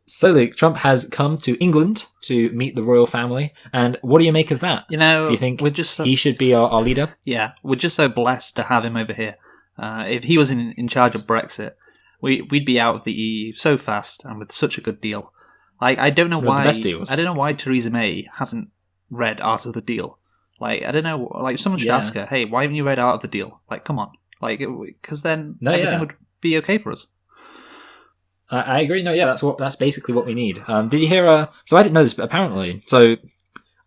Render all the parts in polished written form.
So, Luke, Trump has come to England to meet the royal family, and what do you make of that? You know, do you think we're just he should be our leader? Yeah, we're just so blessed to have him over here. If he was in charge of Brexit, we'd be out of the EU so fast and with such a good deal. I don't know why. The best deals. I don't know why Theresa May hasn't read Art of the Deal. Like, I don't know. Like, someone should ask her, "Hey, why haven't you read Art of the Deal?" Like, come on. Like, because then everything would be okay for us. I agree. No, yeah, that's basically what we need. Did you hear? So I didn't know this, but apparently, so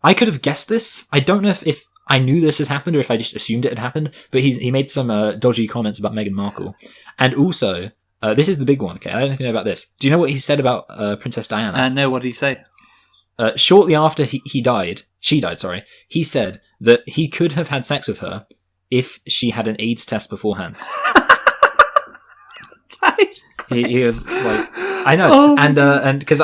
I could have guessed this. I don't know if I knew this had happened or if I just assumed it had happened. But he made some dodgy comments about Meghan Markle, and also this is the big one. Okay, I don't know if you know about this. Do you know what he said about Princess Diana? No, what did he say? Shortly after she died. He said that he could have had sex with her if she had an AIDS test beforehand. He was like, I know, and because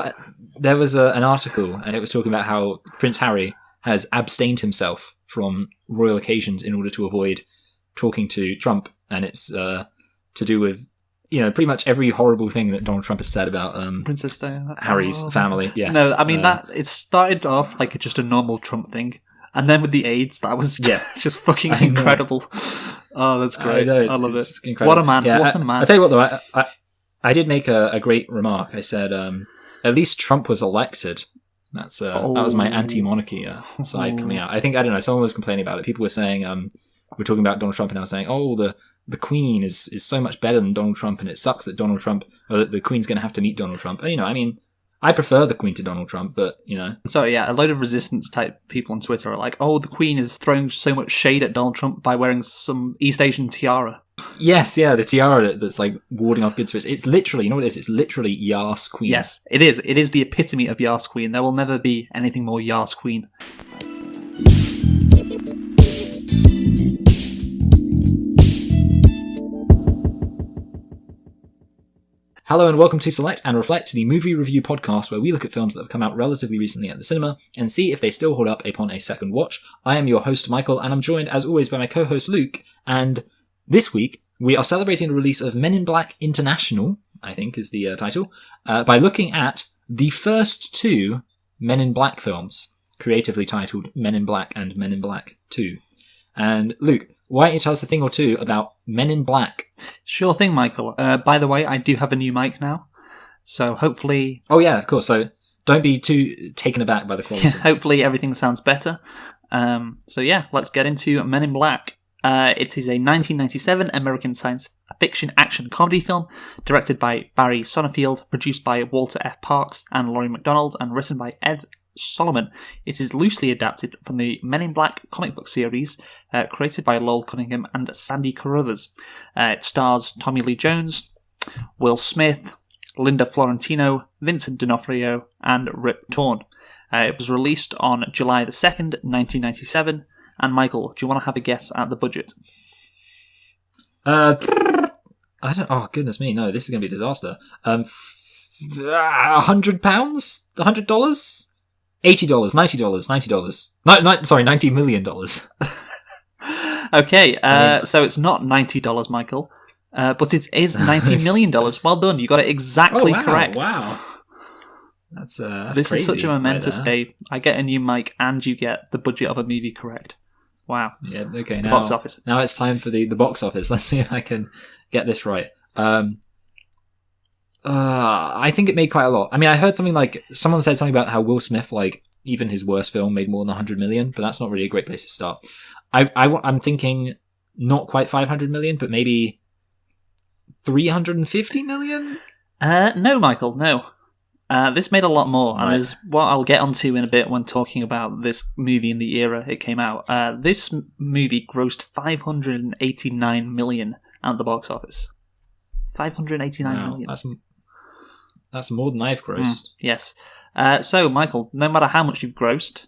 there was an article and it was talking about how Prince Harry has abstained himself from royal occasions in order to avoid talking to Trump, and it's to do with pretty much every horrible thing that Donald Trump has said about Princess Diana, Harry's family. Yes, no, I mean that it started off like just a normal Trump thing, and then with the AIDS, that was just fucking incredible. Oh, that's great! I love it. Incredible. What a man! Yeah, what a man! I tell you what, though, I did make a great remark. I said, at least Trump was elected. That was my anti-monarchy side coming out. I don't know, someone was complaining about it. People were saying, we're talking about Donald Trump, and I was saying, the Queen is so much better than Donald Trump, and it sucks that that the Queen's going to have to meet Donald Trump. And, I prefer the Queen to Donald Trump, but, So, yeah, a load of resistance-type people on Twitter are like, the Queen is throwing so much shade at Donald Trump by wearing some East Asian tiara. Yes, yeah, the tiara that's, like, warding off good spirits. It's literally, you know what it is? It's literally Yas Queen. Yes, it is. It is the epitome of Yas Queen. There will never be anything more Yas Queen. Hello and welcome to Select and Reflect, the movie review podcast where we look at films that have come out relatively recently at the cinema and see if they still hold up upon a second watch. I am your host, Michael, and I'm joined, as always, by my co-host, Luke. And this week, we are celebrating the release of Men in Black International, I think is the title, by looking at the first two Men in Black films, creatively titled Men in Black and Men in Black 2. And Luke, why don't you tell us a thing or two about Men in Black? Sure thing, Michael. By the way, I do have a new mic now, so hopefully... Oh yeah, of course, so don't be too taken aback by the quality. Hopefully everything sounds better. So yeah, let's get into Men in Black. It is a 1997 American science fiction action comedy film, directed by Barry Sonnenfeld, produced by Walter F. Parks and Laurie MacDonald, and written by Ed Solomon. It is loosely adapted from the Men in Black comic book series, created by Lowell Cunningham and Sandy Carruthers. It stars Tommy Lee Jones, Will Smith, Linda Florentino, Vincent D'Onofrio, and Rip Torn. It was released on July the 2nd, 1997. And Michael, do you want to have a guess at the budget? I don't. Oh goodness me! No, this is going to be a disaster. £100, $100, $80, $90, $90. No, sorry, $90 million. Okay, so it's not $90, Michael, but it is $90 million. Well done, you got it exactly correct. Wow. That's this crazy, is such a momentous day. I get a new mic, and you get the budget of a movie correct. Wow. Yeah. Okay. The box office. Now it's time for the box office. Let's see if I can get this right. I think it made quite a lot. I mean, I heard someone said something about how Will Smith, like even his worst film, made more than 100 million, but that's not really a great place to start. I'm thinking not quite 500 million, but maybe 350 million. No, Michael. No. This made a lot more, right. And is what I'll get onto in a bit when talking about this movie and the era it came out. This movie grossed 589 million at the box office. 589 million. That's more than I've grossed. Yes. So, Michael, no matter how much you've grossed,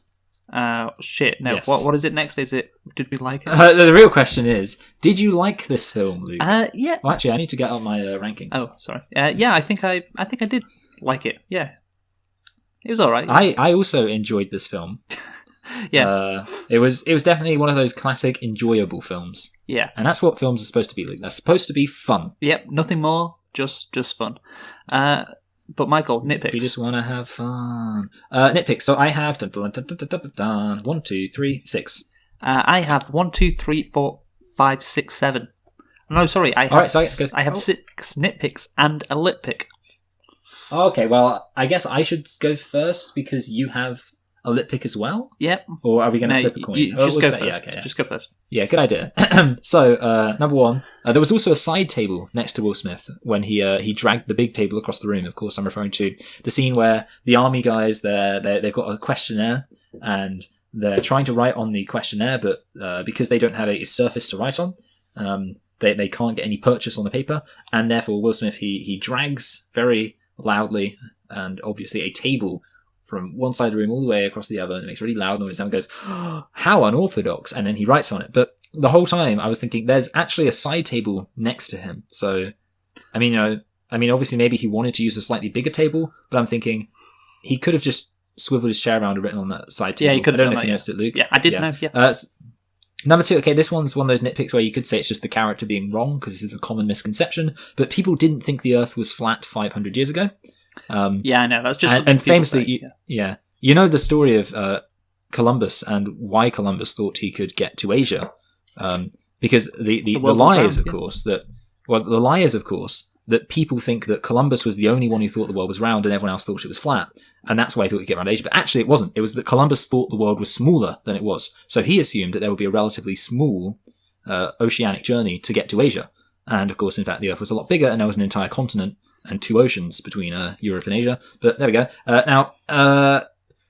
Yes. What is it next? Did we like it? The real question is, did you like this film, Luke? Yeah. Well, actually, I need to get out my rankings. Oh, sorry. Yeah, I think I did like it. Yeah, it was all right. I also enjoyed this film. Yes, it was definitely one of those classic enjoyable films. Yeah, and that's what films are supposed to be, Luke. They're supposed to be fun. Yep, nothing more, just fun. But Michael, nitpicks. We just want to have fun. Nitpicks. So I have 1, 2, 3, 6. I have 1, 2, 3, 4, 5, 6, 7. No, sorry, I have All right, so I have 6 nitpicks and a lit pick. Okay, well, I guess I should go first because you have a lit pick as well? Yep. Or are we going to flip a coin? Just go first. Yeah, okay, yeah. Just go first. Yeah, good idea. So, number one, there was also a side table next to Will Smith when he dragged the big table across the room. Of course, I'm referring to the scene where the army guys, they've got a questionnaire and they're trying to write on the questionnaire, but because they don't have a surface to write on, they can't get any purchase on the paper, and therefore Will Smith, he drags very loudly and obviously a table from one side of the room all the way across the other, and it makes really loud noise, and goes, oh, how unorthodox, and then he writes on it. But the whole time I was thinking there's actually a side table next to him. So, I mean, obviously maybe he wanted to use a slightly bigger table, but I'm thinking he could have just swiveled his chair around and written on that side table. Yeah, he could have I don't done know if that, you noticed it, Luke. Yeah, I didn't know. Yeah. Number two, okay, this one's one of those nitpicks where you could say it's just the character being wrong, because this is a common misconception, but people didn't think the Earth was flat 500 years ago. Yeah, I know. That's just and famously, yeah. You know the story of Columbus and why Columbus thought he could get to Asia, because the lie is, of course, that people think that Columbus was the only one who thought the world was round and everyone else thought it was flat, and that's why he thought he'd get around Asia. But actually, it wasn't. It was that Columbus thought the world was smaller than it was, so he assumed that there would be a relatively small oceanic journey to get to Asia. And of course, in fact, the Earth was a lot bigger, and there was an entire continent and 2 oceans between Europe and Asia. But there we go. Now,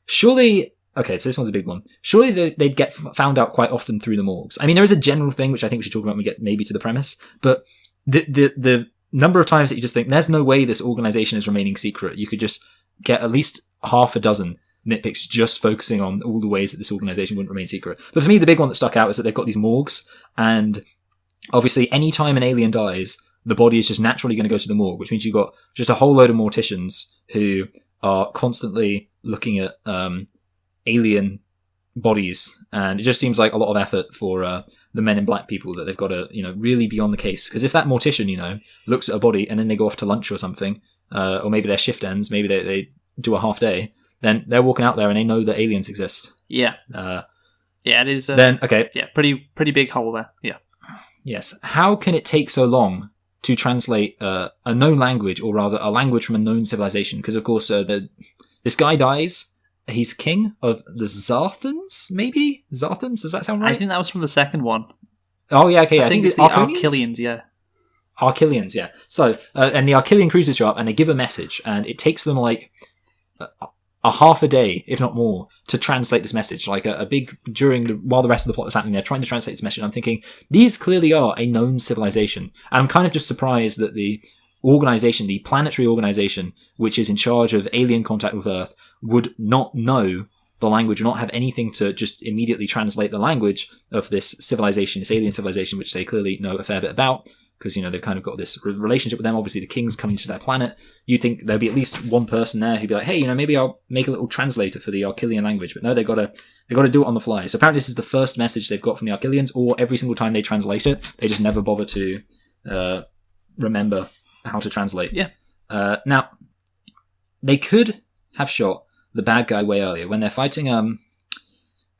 surely, okay, so this one's a big one. Surely they'd get found out quite often through the morgues. I mean, there is a general thing which I think we should talk about when we get maybe to the premise, but the number of times that you just think there's no way this organization is remaining secret. You could just get at least half a dozen nitpicks just focusing on all the ways that this organization wouldn't remain secret. But for me, the big one that stuck out is that they've got these morgues, and obviously any time an alien dies, the body is just naturally going to go to the morgue, which means you've got just a whole load of morticians who are constantly looking at alien bodies, and it just seems like a lot of effort for the Men in Black people that they've got to, really be on the case. Because if that mortician, looks at a body and then they go off to lunch or something, or maybe their shift ends, maybe they do a half day, then they're walking out there and they know that aliens exist. Yeah. Yeah, it is. Then okay. Yeah, pretty big hole there. Yeah. Yes. How can it take so long to translate a known language, or rather a language from a known civilization? Because of course, this guy dies. He's king of the Zarthans, maybe? Zarthans? Does that sound right? I think that was from the second one. Oh, yeah, okay. I think it's the Archilians, yeah. Archilians, yeah. So, and the Archilian cruisers show up and they give a message, and it takes them like a half a day, if not more, to translate this message. Like while the rest of the plot is happening, they're trying to translate this message. I'm thinking, these clearly are a known civilization. And I'm kind of just surprised that the organization, the planetary organization, which is in charge of alien contact with Earth, would not know the language, or not have anything to just immediately translate the language of this civilization, this alien civilization, which they clearly know a fair bit about, because, they've kind of got this relationship with them. Obviously, the king's coming to their planet. You think there'd be at least one person there who'd be like, hey, maybe I'll make a little translator for the Archilian language. But no, they've got to do it on the fly. So apparently this is the first message they've got from the Archilians, or every single time they translate it, they just never bother to remember how to translate. Yeah. Now, they could have shot the bad guy way earlier when they're fighting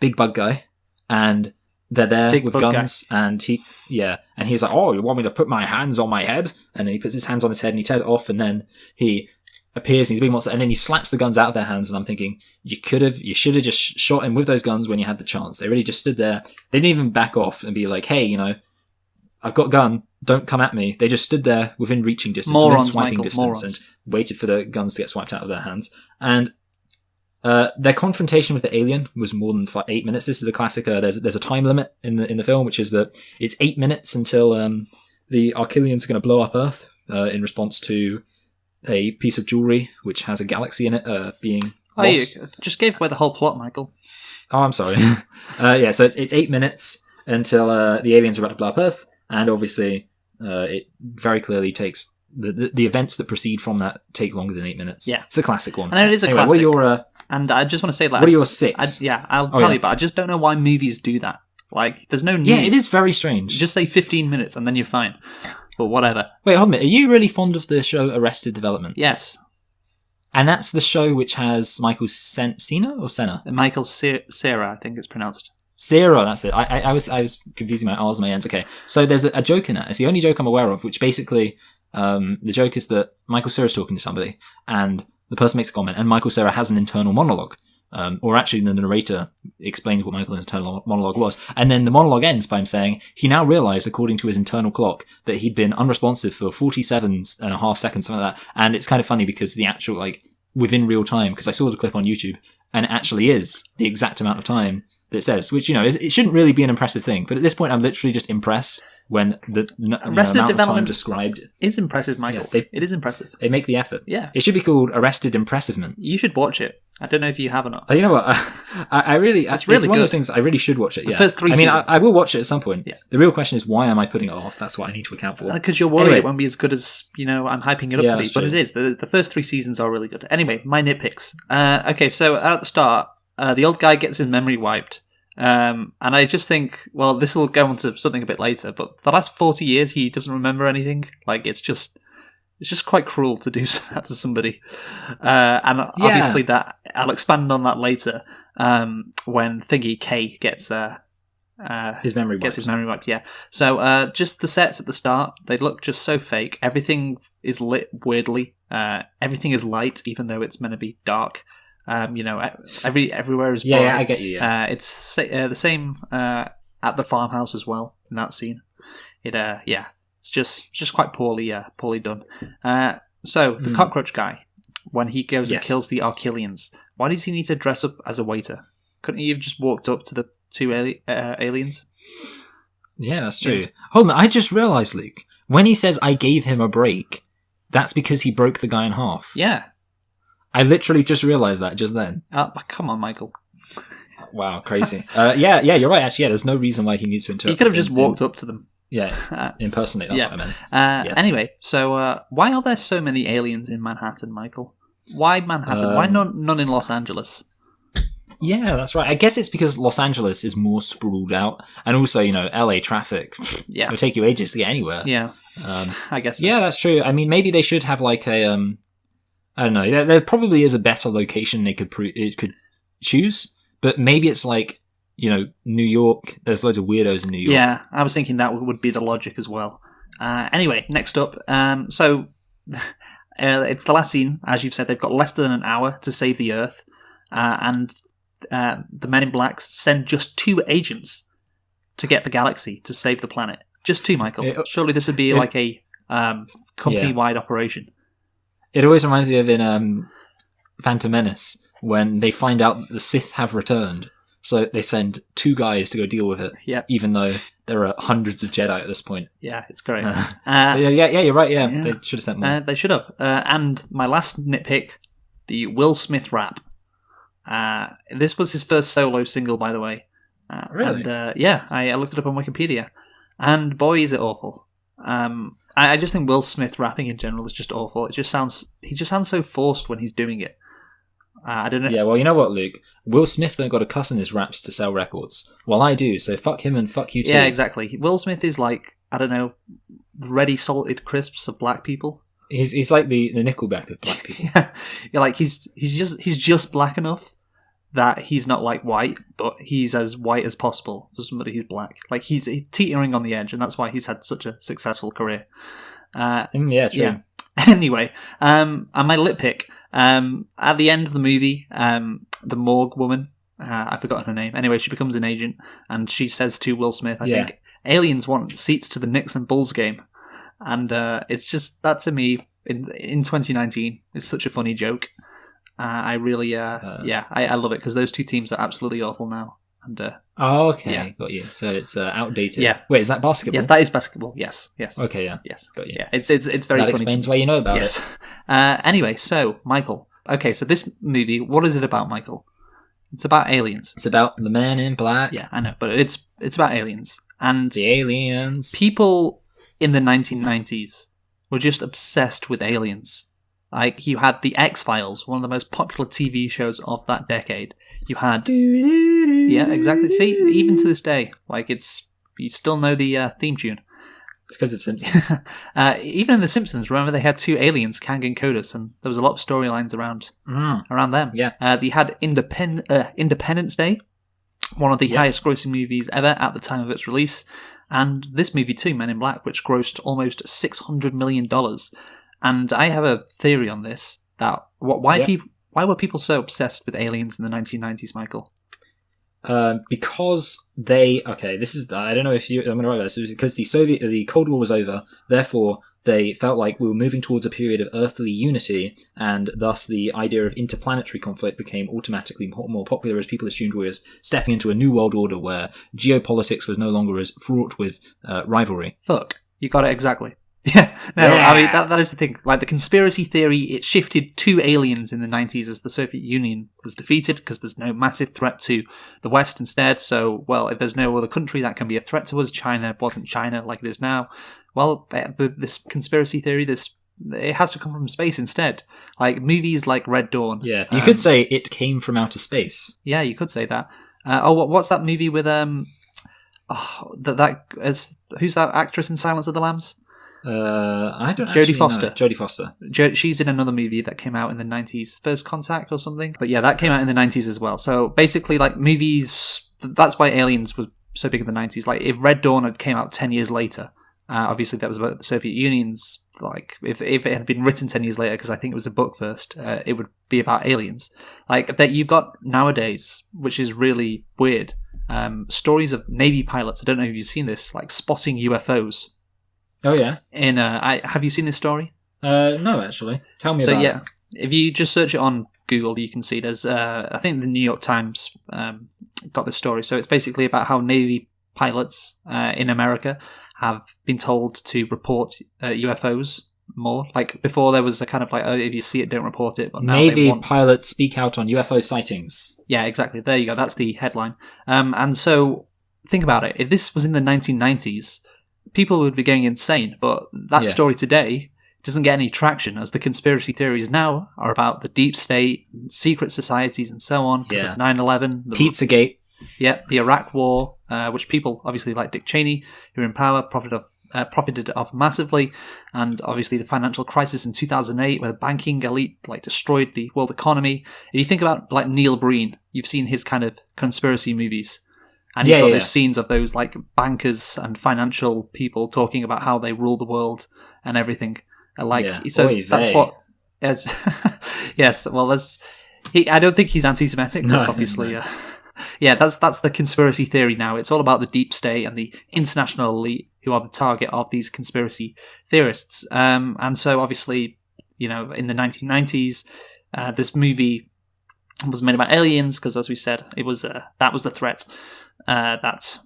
Big Bug Guy, and they're there Big with Bug guns, Guy. and he's like, oh, you want me to put my hands on my head? And then he puts his hands on his head and he tears it off, and then he appears and he's a big monster, and then he slaps the guns out of their hands, and I'm thinking, you should have just shot him with those guns when you had the chance. They really just stood there. They didn't even back off and be like, hey, I've got a gun, don't come at me. They just stood there within reaching distance, within swiping distance, and waited for the guns to get swiped out of their hands. And their confrontation with the alien was more than 8 minutes. This is a classic. There's a time limit in the film, which is that it's 8 minutes until the Archilians are going to blow up Earth in response to a piece of jewelry which has a galaxy in it being lost. You just gave away the whole plot, Michael. Oh, I'm sorry. Yeah, so it's 8 minutes until the aliens are about to blow up Earth, and obviously it very clearly takes the events that proceed from that take longer than 8 minutes. Yeah, it's a classic one. And it is a classic. What are your and I just want to say, what are your 6? I'll tell you, but I just don't know why movies do that. Like, there's no need. Yeah, it is very strange. Just say 15 minutes and then you're fine. But whatever. Wait, hold a minute. Are you really fond of the show Arrested Development? Yes. And that's the show which has Michael Cena or Senna? Michael Cera, I think it's pronounced. Cera, that's it. I was confusing my R's and my N's. Okay, so there's a joke in that. It's the only joke I'm aware of, which basically the joke is that Michael Cera's talking to somebody, and the person makes a comment, and Michael Cera has an internal monologue. Or actually, the narrator explains what Michael's internal monologue was. And then the monologue ends by him saying he now realised, according to his internal clock, that he'd been unresponsive for 47.5 seconds, something like that. And it's kind of funny because the actual, within real time, because I saw the clip on YouTube, and it actually is the exact amount of time that it says, which, it shouldn't really be an impressive thing. But at this point, I'm literally just impressed when the Arrested amount of time Development described. It's impressive, Michael. Yeah, it is impressive. They make the effort. Yeah. It should be called Arrested Impressivement. You should watch it. I don't know if you have or not. You know what? I really, it's really one good. of those things I really should watch it. The first 3 seasons. seasons. I will watch it at some point. Yeah. The real question is, why am I putting it off? That's what I need to account for. Because you're worried Anyway. it won't be as good as, I'm hyping it up to be. that's But true. it is. The first 3 seasons are really good. Anyway, my nitpicks. Okay, so at the start, the old guy gets his memory wiped. And I just think, well, this will go on to something a bit later, but the last 40 years he doesn't remember anything. It's just quite cruel to do that to somebody. And obviously that, I'll expand on that later, when Thingy K gets his memory gets his memory wiped, yeah. So just the sets at the start, they look just so fake. Everything is lit weirdly. Everything is light, even though it's meant to be dark. Everywhere is bright. Yeah, I get you. Yeah. It's the same at the farmhouse as well in that scene. It's just quite poorly done. So the cockroach guy, when he goes and kills the Archelians, why does he need to dress up as a waiter? Couldn't he have just walked up to the 2 aliens? Yeah, that's true. Yeah. Hold on, I just realised, Luke, when he says I gave him a break, that's because he broke the guy in half. Yeah. I literally just realised that just then. Come on, Michael. Wow, crazy. Yeah, you're right, actually. Yeah, there's no reason why he needs to interrupt. He could have just walked up to them. Yeah, impersonate, that's what I meant. Anyway, so why are there so many aliens in Manhattan, Michael? Why Manhattan? Why none in Los Angeles? Yeah, that's right. I guess it's because Los Angeles is more sprawled out. And also, LA traffic. Yeah. It would take you ages to get anywhere. Yeah. I guess so. Yeah, that's true. I mean, maybe they should have I don't know. There probably is a better location they could choose, but maybe it's New York. There's loads of weirdos in New York. Yeah, I was thinking that would be the logic as well. Anyway, next up. So it's the last scene. As you've said, they've got less than an hour to save the Earth, and the Men in Black send just 2 agents to get the galaxy to save the planet. Just 2, Michael. Surely this would be a company-wide operation. It always reminds me of in Phantom Menace when they find out that the Sith have returned. So they send 2 guys to go deal with it, even though there are hundreds of Jedi at this point. Yeah, it's great. Yeah, you're right. Yeah, they should have sent more. They should have. And my last nitpick, the Will Smith rap. This was his first solo single, by the way. Really? And, I looked it up on Wikipedia. And boy, is it awful. I just think Will Smith rapping in general is just awful. He just sounds so forced when he's doing it. I don't know. Yeah, well, you know what, Luke? Will Smith don't got to cuss in his raps to sell records. Well, I do, so fuck him and fuck you too. Yeah, exactly. Will Smith is I don't know, ready salted crisps of black people. He's like the Nickelback of black people. Yeah, he's just black enough that he's not white, but he's as white as possible for somebody who's black. He's teetering on the edge, and that's why he's had such a successful career. Yeah, true. Yeah. Anyway, and my lip pick. At the end of the movie, the morgue woman, I've forgotten her name. Anyway, she becomes an agent, and she says to Will Smith, I think, aliens want seats to the Knicks and Bulls game. And it's just, that to me, in 2019, is such a funny joke. I really, I love it, because those 2 teams are absolutely awful now. And okay, got you. So it's outdated. Yeah. Wait, is that basketball? Yeah, that is basketball. Yes. Okay, yeah. Yes. Got you. Yeah, it's very funny. That explains why you know about it. Anyway, so Michael. Okay, so this movie, what is it about, Michael? It's about aliens. It's about the Men in Black. Yeah, I know, but it's about aliens and the aliens. People in the 1990s were just obsessed with aliens. You had the X-Files, one of the most popular TV shows of that decade. You had... Yeah, exactly. See, even to this day, you still know the theme tune. It's because of Simpsons. Even in The Simpsons, remember they had two aliens, Kang and Kodos, and there was a lot of storylines around them. Yeah. They had Independence Day, one of the highest grossing movies ever at the time of its release, and this movie too, Men in Black, which grossed almost $600 million. And I have a theory on this, that why were people so obsessed with aliens in the 1990s, Michael? Because this is, I don't know if I'm going to write about this, it was because the Cold War was over, therefore they felt like we were moving towards a period of earthly unity, and thus the idea of interplanetary conflict became automatically more popular as people assumed we were stepping into a new world order where geopolitics was no longer as fraught with rivalry. Fuck, you got it exactly. Yeah, I mean, that is the thing. Like, the conspiracy theory, it shifted to aliens in the 90s as the Soviet Union was defeated because there's no massive threat to the West instead. So, well, if there's no other country that can be a threat to us, China wasn't China like it is now. Well, this conspiracy theory, it has to come from space instead. Like, movies like Red Dawn. Yeah, you could say it came from outer space. Yeah, you could say that. What's that movie with, who's that actress in Silence of the Lambs? I don't Jodie Foster. Know. Jodie Foster. She's in another movie that came out in the 90s, First Contact or something. But yeah, that came out in the 90s as well. So basically, like, movies, that's why Aliens were so big in the 90s. Like, if Red Dawn had came out 10 years later, obviously that was about the Soviet Union's, like, if it had been written 10 years later, because I think it was a book first, it would be about aliens. Like, that you've got nowadays, which is really weird, stories of Navy pilots, I don't know if you've seen this, like, spotting UFOs. Oh yeah. Have you seen this story? No, actually. Tell me about it. If you just search it on Google, you can see there's. I think the New York Times got this story. So it's basically about how Navy pilots in America have been told to report UFOs more. Like, before there was a kind of like, oh, if you see it, don't report it. But now Navy pilots speak out on UFO sightings. Yeah, exactly. There you go. That's the headline. And so think about it. If this was in the 1990s. People would be going insane, but that story today doesn't get any traction, as the conspiracy theories now are about the deep state, secret societies, and so on. Because of 9/11, Pizzagate. Yeah, the Iraq War, which people obviously like Dick Cheney, who were in power, profited off massively, and obviously the financial crisis in 2008, where the banking elite destroyed the world economy. If you think about like Neil Breen, you've seen his kind of conspiracy movies. And you saw those scenes of those like bankers and financial people talking about how they rule the world and everything. That's what. Yes. Well, I don't think he's anti-Semitic. That's obviously. No. That's the conspiracy theory now. It's all about the deep state and the international elite who are the target of these conspiracy theorists. And so obviously, in the 1990s, this movie was made about aliens because, as we said, it was that was the threat. That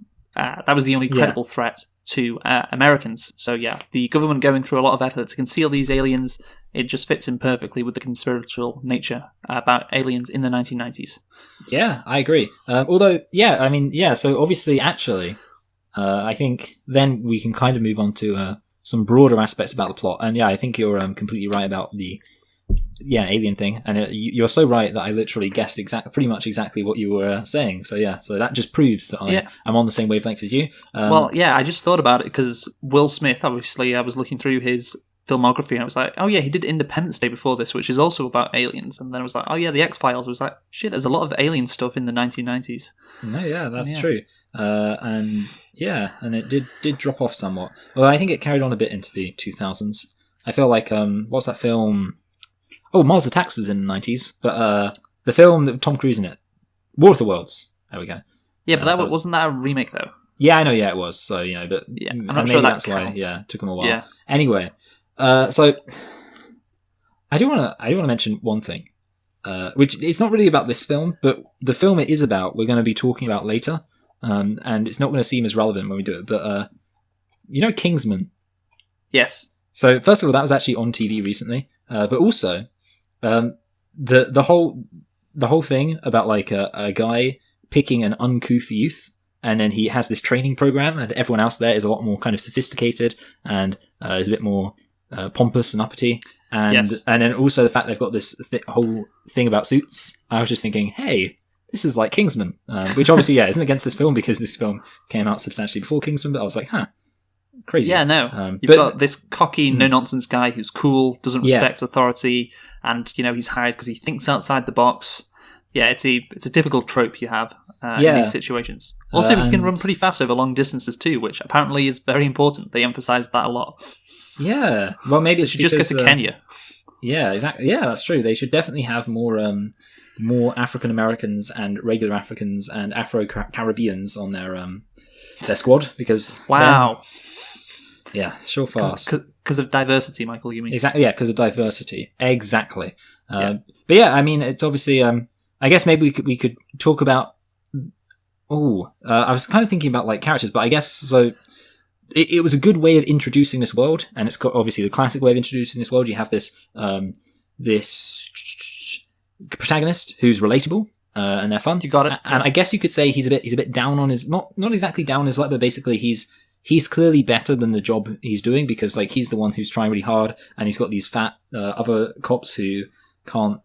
was the only credible threat to Americans. So the government going through a lot of effort to conceal these aliens, it just fits in perfectly with the conspiratorial nature about aliens in the 1990s. Yeah, I agree. So obviously, actually, I think then we can kind of move on to some broader aspects about the plot. And I think you're completely right about the alien thing, and you're so right that I literally guessed pretty much exactly what you were saying. So that just proves that I'm on the same wavelength as you. I just thought about it because Will Smith, obviously, I was looking through his filmography and I was like, oh yeah, he did Independence Day before this, which is also about aliens, and then I was like, oh yeah, the X-Files. I was like, shit, there's a lot of alien stuff in the 1990s. No, that's true. And it did drop off somewhat. Well, I think it carried on a bit into the 2000s. I feel like what's that film? Oh, Mars Attacks was in the 90s, but the film that Tom Cruise in it, War of the Worlds. There we go. Yeah, but wasn't that a remake though? Yeah, I know. Yeah, it was. So but I'm not sure that's why. Yeah, it took them a while. Yeah. Anyway, so I do want to mention one thing, which it's not really about this film, but the film it is about, we're going to be talking about later, and it's not going to seem as relevant when we do it. But Kingsman. Yes. So first of all, that was actually on TV recently, but also. The whole thing about like a guy picking an uncouth youth, and then he has this training program, and everyone else there is a lot more kind of sophisticated and is a bit more pompous and uppity, and then also the fact they've got this whole thing about suits. I was just thinking, hey, this is like Kingsman, which obviously isn't against this film because this film came out substantially before Kingsman, but I was like, crazy. Yeah, no. You've got this cocky, no-nonsense guy who's cool, doesn't respect authority, and, he's hired because he thinks outside the box. Yeah, it's a typical trope you have in these situations. Also, he can run pretty fast over long distances too, which apparently is very important. They emphasise that a lot. Yeah. Well, maybe it's should just get to Kenya. Yeah, exactly. Yeah, that's true. They should definitely have more African Americans and regular Africans and Afro Caribbeans on their squad because wow. Yeah, sure fast. Because of diversity, Michael, you mean? Exactly, yeah, because of diversity. Exactly. But yeah, I mean, it's obviously... I guess maybe we could talk about... I was kind of thinking about like characters, but I guess... So it was a good way of introducing this world, and it's got obviously the classic way of introducing this world. You have this protagonist who's relatable, and they're fun. You got it. And I guess you could say he's a bit down on his... Not exactly down on his luck, but basically he's clearly better than the job he's doing because like he's the one who's trying really hard and he's got these fat other cops who can't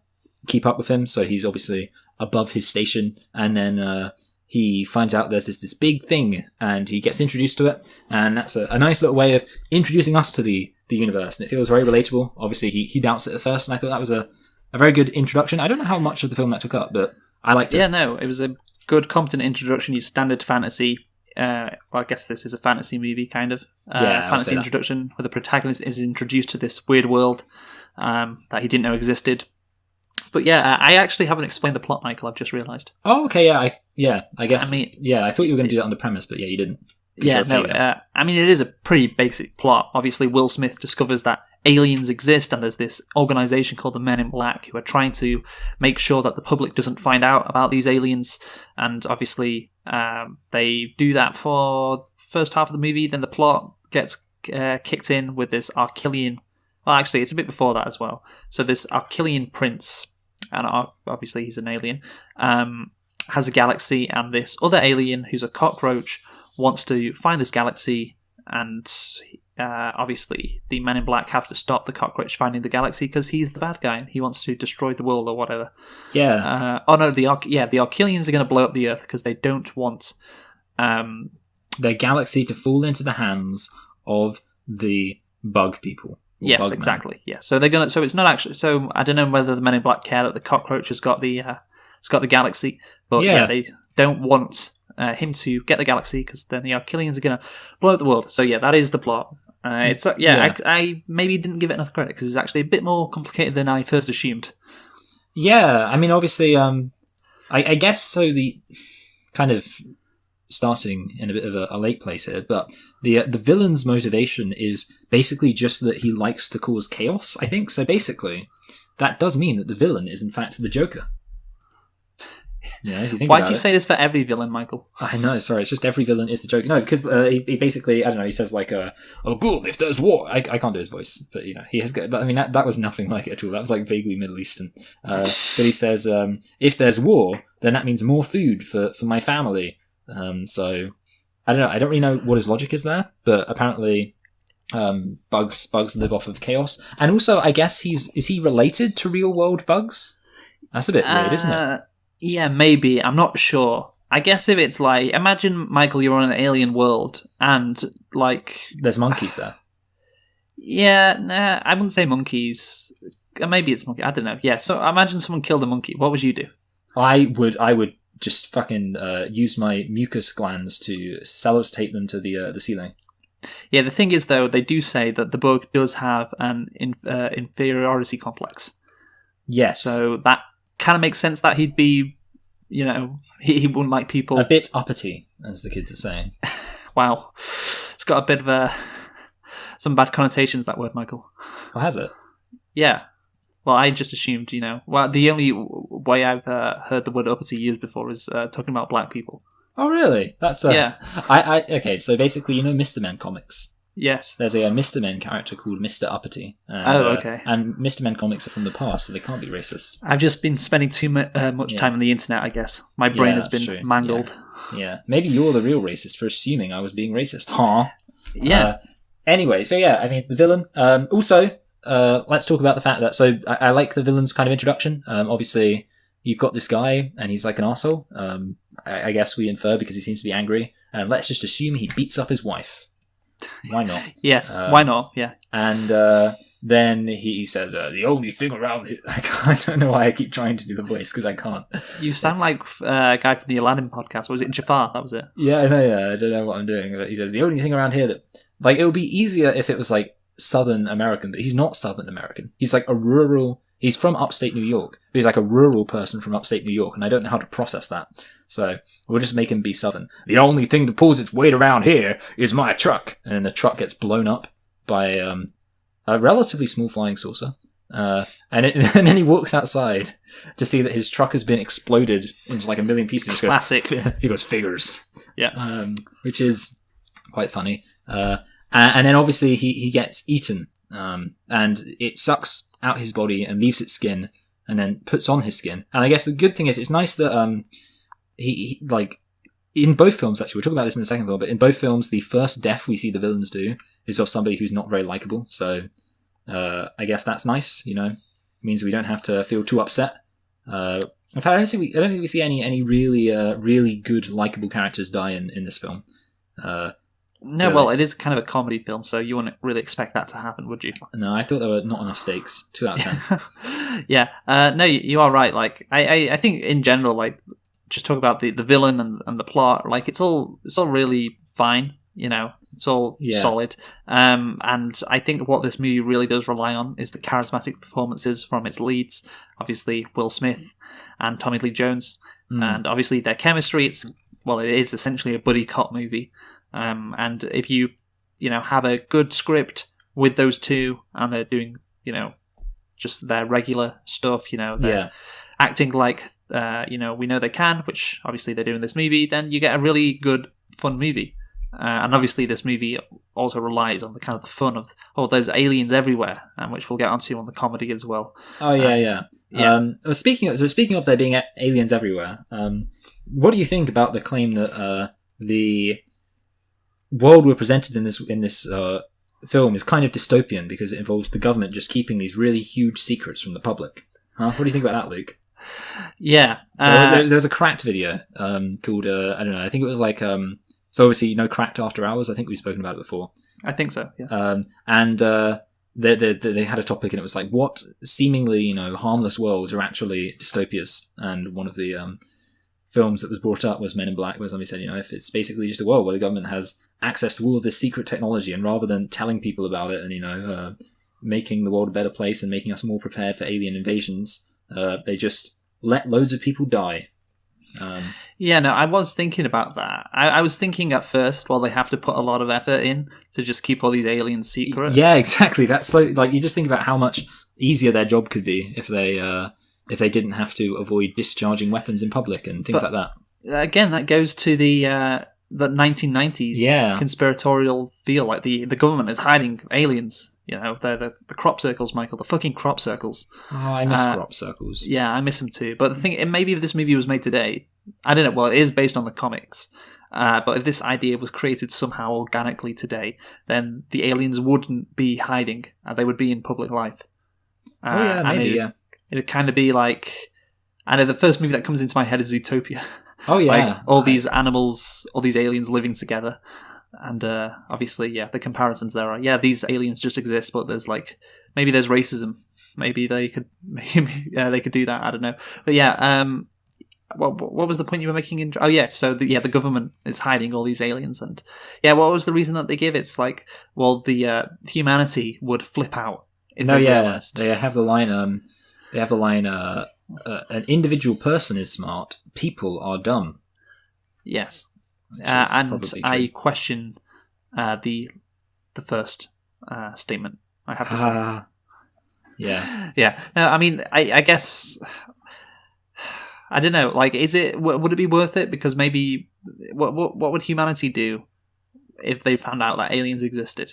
keep up with him, so he's obviously above his station, and then he finds out there's this big thing and he gets introduced to it, and that's a nice little way of introducing us to the universe, and it feels very relatable. Obviously he doubts it at first, and I thought that was a very good introduction. I don't know how much of the film that took up, but I liked it. Yeah, no, it was a good competent introduction. Your standard fantasy well, I guess this is a fantasy movie, kind of. Fantasy introduction, where the protagonist is introduced to this weird world that he didn't know existed. But yeah, I actually haven't explained the plot, Michael. I've just realised. Oh, okay, I guess. I mean, I thought you were going to do that on the premise, but yeah, you didn't. I mean, it is a pretty basic plot. Obviously, Will Smith discovers that aliens exist, and there's this organisation called the Men in Black who are trying to make sure that the public doesn't find out about these aliens. And obviously, they do that for the first half of the movie. Then the plot gets kicked in with this Archillian. Well, actually, it's a bit before that as well. So this Archillian prince, and obviously he's an alien, has a galaxy, and this other alien who's a cockroach wants to find this galaxy, and obviously the Men in Black have to stop the cockroach finding the galaxy because he's the bad guy and he wants to destroy the world or whatever. Yeah. The Archillians are going to blow up the Earth because they don't want their galaxy to fall into the hands of the bug people. Yes, bug exactly. Yeah. So they're gonna. So it's not actually. So I don't know whether the Men in Black care that the cockroach has got the galaxy, but they don't want him to get the galaxy because then the Archillians are going to blow up the world. So yeah, that is the plot. I maybe didn't give it enough credit because it's actually a bit more complicated than I first assumed. Yeah, I mean, obviously, I guess so. The kind of starting in a bit of a late place here, but the villain's motivation is basically just that he likes to cause chaos, I think. So basically, that does mean that the villain is in fact the Joker. Yeah, if you think Why do you say this for every villain, Michael? I know, sorry, it's just every villain is the Joker. No, because he basically, I don't know, he says like, oh, good, if there's war. I can't do his voice, but he has got, I mean, that was nothing like it at all. That was like vaguely Middle Eastern. But he says, if there's war, then that means more food for my family. So, I don't know, I don't really know what his logic is there, but apparently bugs live off of chaos. And also, I guess is he related to real world bugs? That's a bit weird, isn't it? Yeah, maybe. I'm not sure. I guess if it's like, imagine, Michael, you're on an alien world and like... There's monkeys there. Yeah, nah, I wouldn't say monkeys. Maybe it's monkey. I don't know. Yeah, so imagine someone killed a monkey. What would you do? I would just fucking use my mucus glands to sellotape them to the ceiling. Yeah, the thing is, though, they do say that the bug does have an inferiority complex. Yes. So that kind of makes sense that he'd be, he wouldn't like people. A bit uppity, as the kids are saying. Wow. It's got a bit of some bad connotations, that word, Michael. Oh, has it? Yeah. Well, I just assumed, well, the only way I've heard the word uppity used before is talking about black people. Oh, really? That's yeah. Okay, so basically, Mr. Men comics. Yes. There's a Mr. Men character called Mr. Uppity. And, okay. And Mr. Men comics are from the past, so they can't be racist. I've just been spending too much time on the internet, I guess. My brain has been mangled. Yeah. Maybe you're the real racist for assuming I was being racist. Huh? Yeah. Anyway, so yeah, I mean, the villain. Also, let's talk about the fact that, so I like the villain's kind of introduction. Obviously, you've got this guy, and he's like an arsehole. I guess we infer because he seems to be angry. And let's just assume he beats up his wife. Why not? Yes, why not? Yeah. And then he says, the only thing around here... I don't know why I keep trying to do the voice, because I can't. You sound like a guy from the Aladdin podcast. Was it Jafar? That was it. Yeah, I know, yeah. I don't know what I'm doing. But he says, the only thing around here that... Like, it would be easier if it was, like, Southern American, but he's not Southern American. He's, like, a rural... He's from upstate New York, but he's, like, a rural person from upstate New York, and I don't know how to process that. So we'll just make him be Southern. The only thing that pulls its weight around here is my truck. And then the truck gets blown up by a relatively small flying saucer. And then he walks outside to see that his truck has been exploded into like a million pieces. Classic. He goes, figures. Yeah. Which is quite funny. And then obviously he gets eaten. And it sucks out his body and leaves its skin and then puts on his skin. And I guess the good thing is it's nice that he like in both films, actually we'll talk about this in the second film, but in both films the first death we see the villains do is of somebody who's not very likable. So I guess that's nice, you know. It means we don't have to feel too upset. In fact, I don't think we see any really good likable characters die in this film. No, well, it is kind of a comedy film, so you wouldn't really expect that to happen, would you? No, I thought there were not enough stakes. 2 out of 10. Yeah. No, you are right. Like, I think in general, like, just talk about the villain and the plot. Like, it's all really fine. You know, it's all solid. And I think what this movie really does rely on is the charismatic performances from its leads. Obviously, Will Smith and Tommy Lee Jones, and obviously their chemistry. It is essentially a buddy cop movie. And if you have a good script with those two, and they're doing, just their regular stuff, they're acting like, we know they can, which obviously they do in this movie, then you get a really good, fun movie. And obviously this movie also relies on the kind of the fun of, there's aliens everywhere, which we'll get onto on the comedy as well. Oh, yeah. Speaking of there being aliens everywhere, what do you think about the claim that the world we're presented in this film is kind of dystopian because it involves the government just keeping these really huge secrets from the public? What do you think about that, Luke? Yeah. There's a Cracked video called, I don't know, I think it was like, so obviously, Cracked After Hours, I think we've spoken about it before. I think so, yeah. And they had a topic and it was like, what seemingly, harmless worlds are actually dystopias? And one of the films that was brought up was Men in Black, where somebody said, if it's basically just a world where the government has access to all of this secret technology, and rather than telling people about it and making the world a better place and making us more prepared for alien invasions, they just let loads of people die. I was thinking about that. I was thinking at first, they have to put a lot of effort in to just keep all these aliens secret. Yeah, exactly. That's so, like, you just think about how much easier their job could be if they didn't have to avoid discharging weapons in public and things like that. Again, that goes to the 1990s conspiratorial feel. Like the government is hiding aliens. They're the crop circles, Michael. The fucking crop circles. Oh, I miss crop circles. Yeah, I miss them too. But the thing, maybe if this movie was made today, I don't know. Well, it is based on the comics. But if this idea was created somehow organically today, then the aliens wouldn't be hiding. They would be in public life. Maybe. It'd kind of be like, I know the first movie that comes into my head is Zootopia. Oh yeah, like all these animals, all these aliens living together, and obviously, the comparisons there are, these aliens just exist, but there's maybe there's racism, maybe they could do that. I don't know, but what was the point you were making? So the government is hiding all these aliens, and what was the reason that they give? It's like, the humanity would flip out. They have the line. An individual person is smart, people are dumb. Yes. And I question the first statement, I have to say. Yeah. Yeah. No, I mean, I guess, I don't know, would it be worth it? Because maybe, what would humanity do if they found out that aliens existed?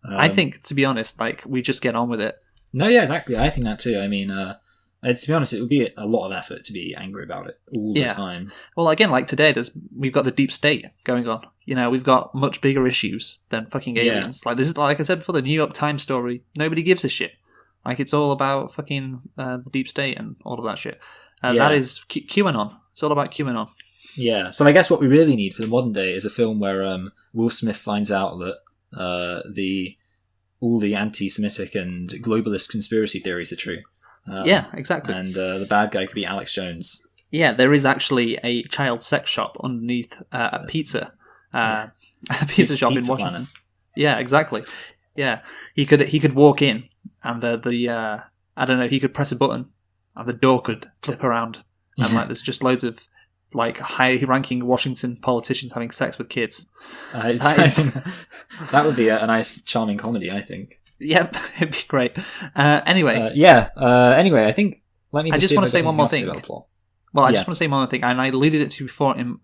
I think, to be honest, we just get on with it. No, yeah, exactly. I think that too. I mean, to be honest, it would be a lot of effort to be angry about it all the time. Well, again, like today, we've got the deep state going on. We've got much bigger issues than fucking aliens. This is, like I said before, the New York Times story. Nobody gives a shit. It's all about fucking the deep state and all of that shit. That is QAnon. It's all about QAnon. Yeah. So I guess what we really need for the modern day is a film where Will Smith finds out that all the anti-Semitic and globalist conspiracy theories are true. Yeah, exactly. And the bad guy could be Alex Jones. Yeah, there is actually a child sex shop underneath a pizza a pizza shop in Washington. Planet. Yeah, exactly. Yeah, he could walk in and I don't know, he could press a button and the door could flip around and like there's just loads of like high-ranking Washington politicians having sex with kids. That would be a nice, charming comedy, I think. Yep, it'd be great. Anyway. Anyway, I think. I just want to say one more thing. Well, I just want to say one more thing, and I alluded it to before in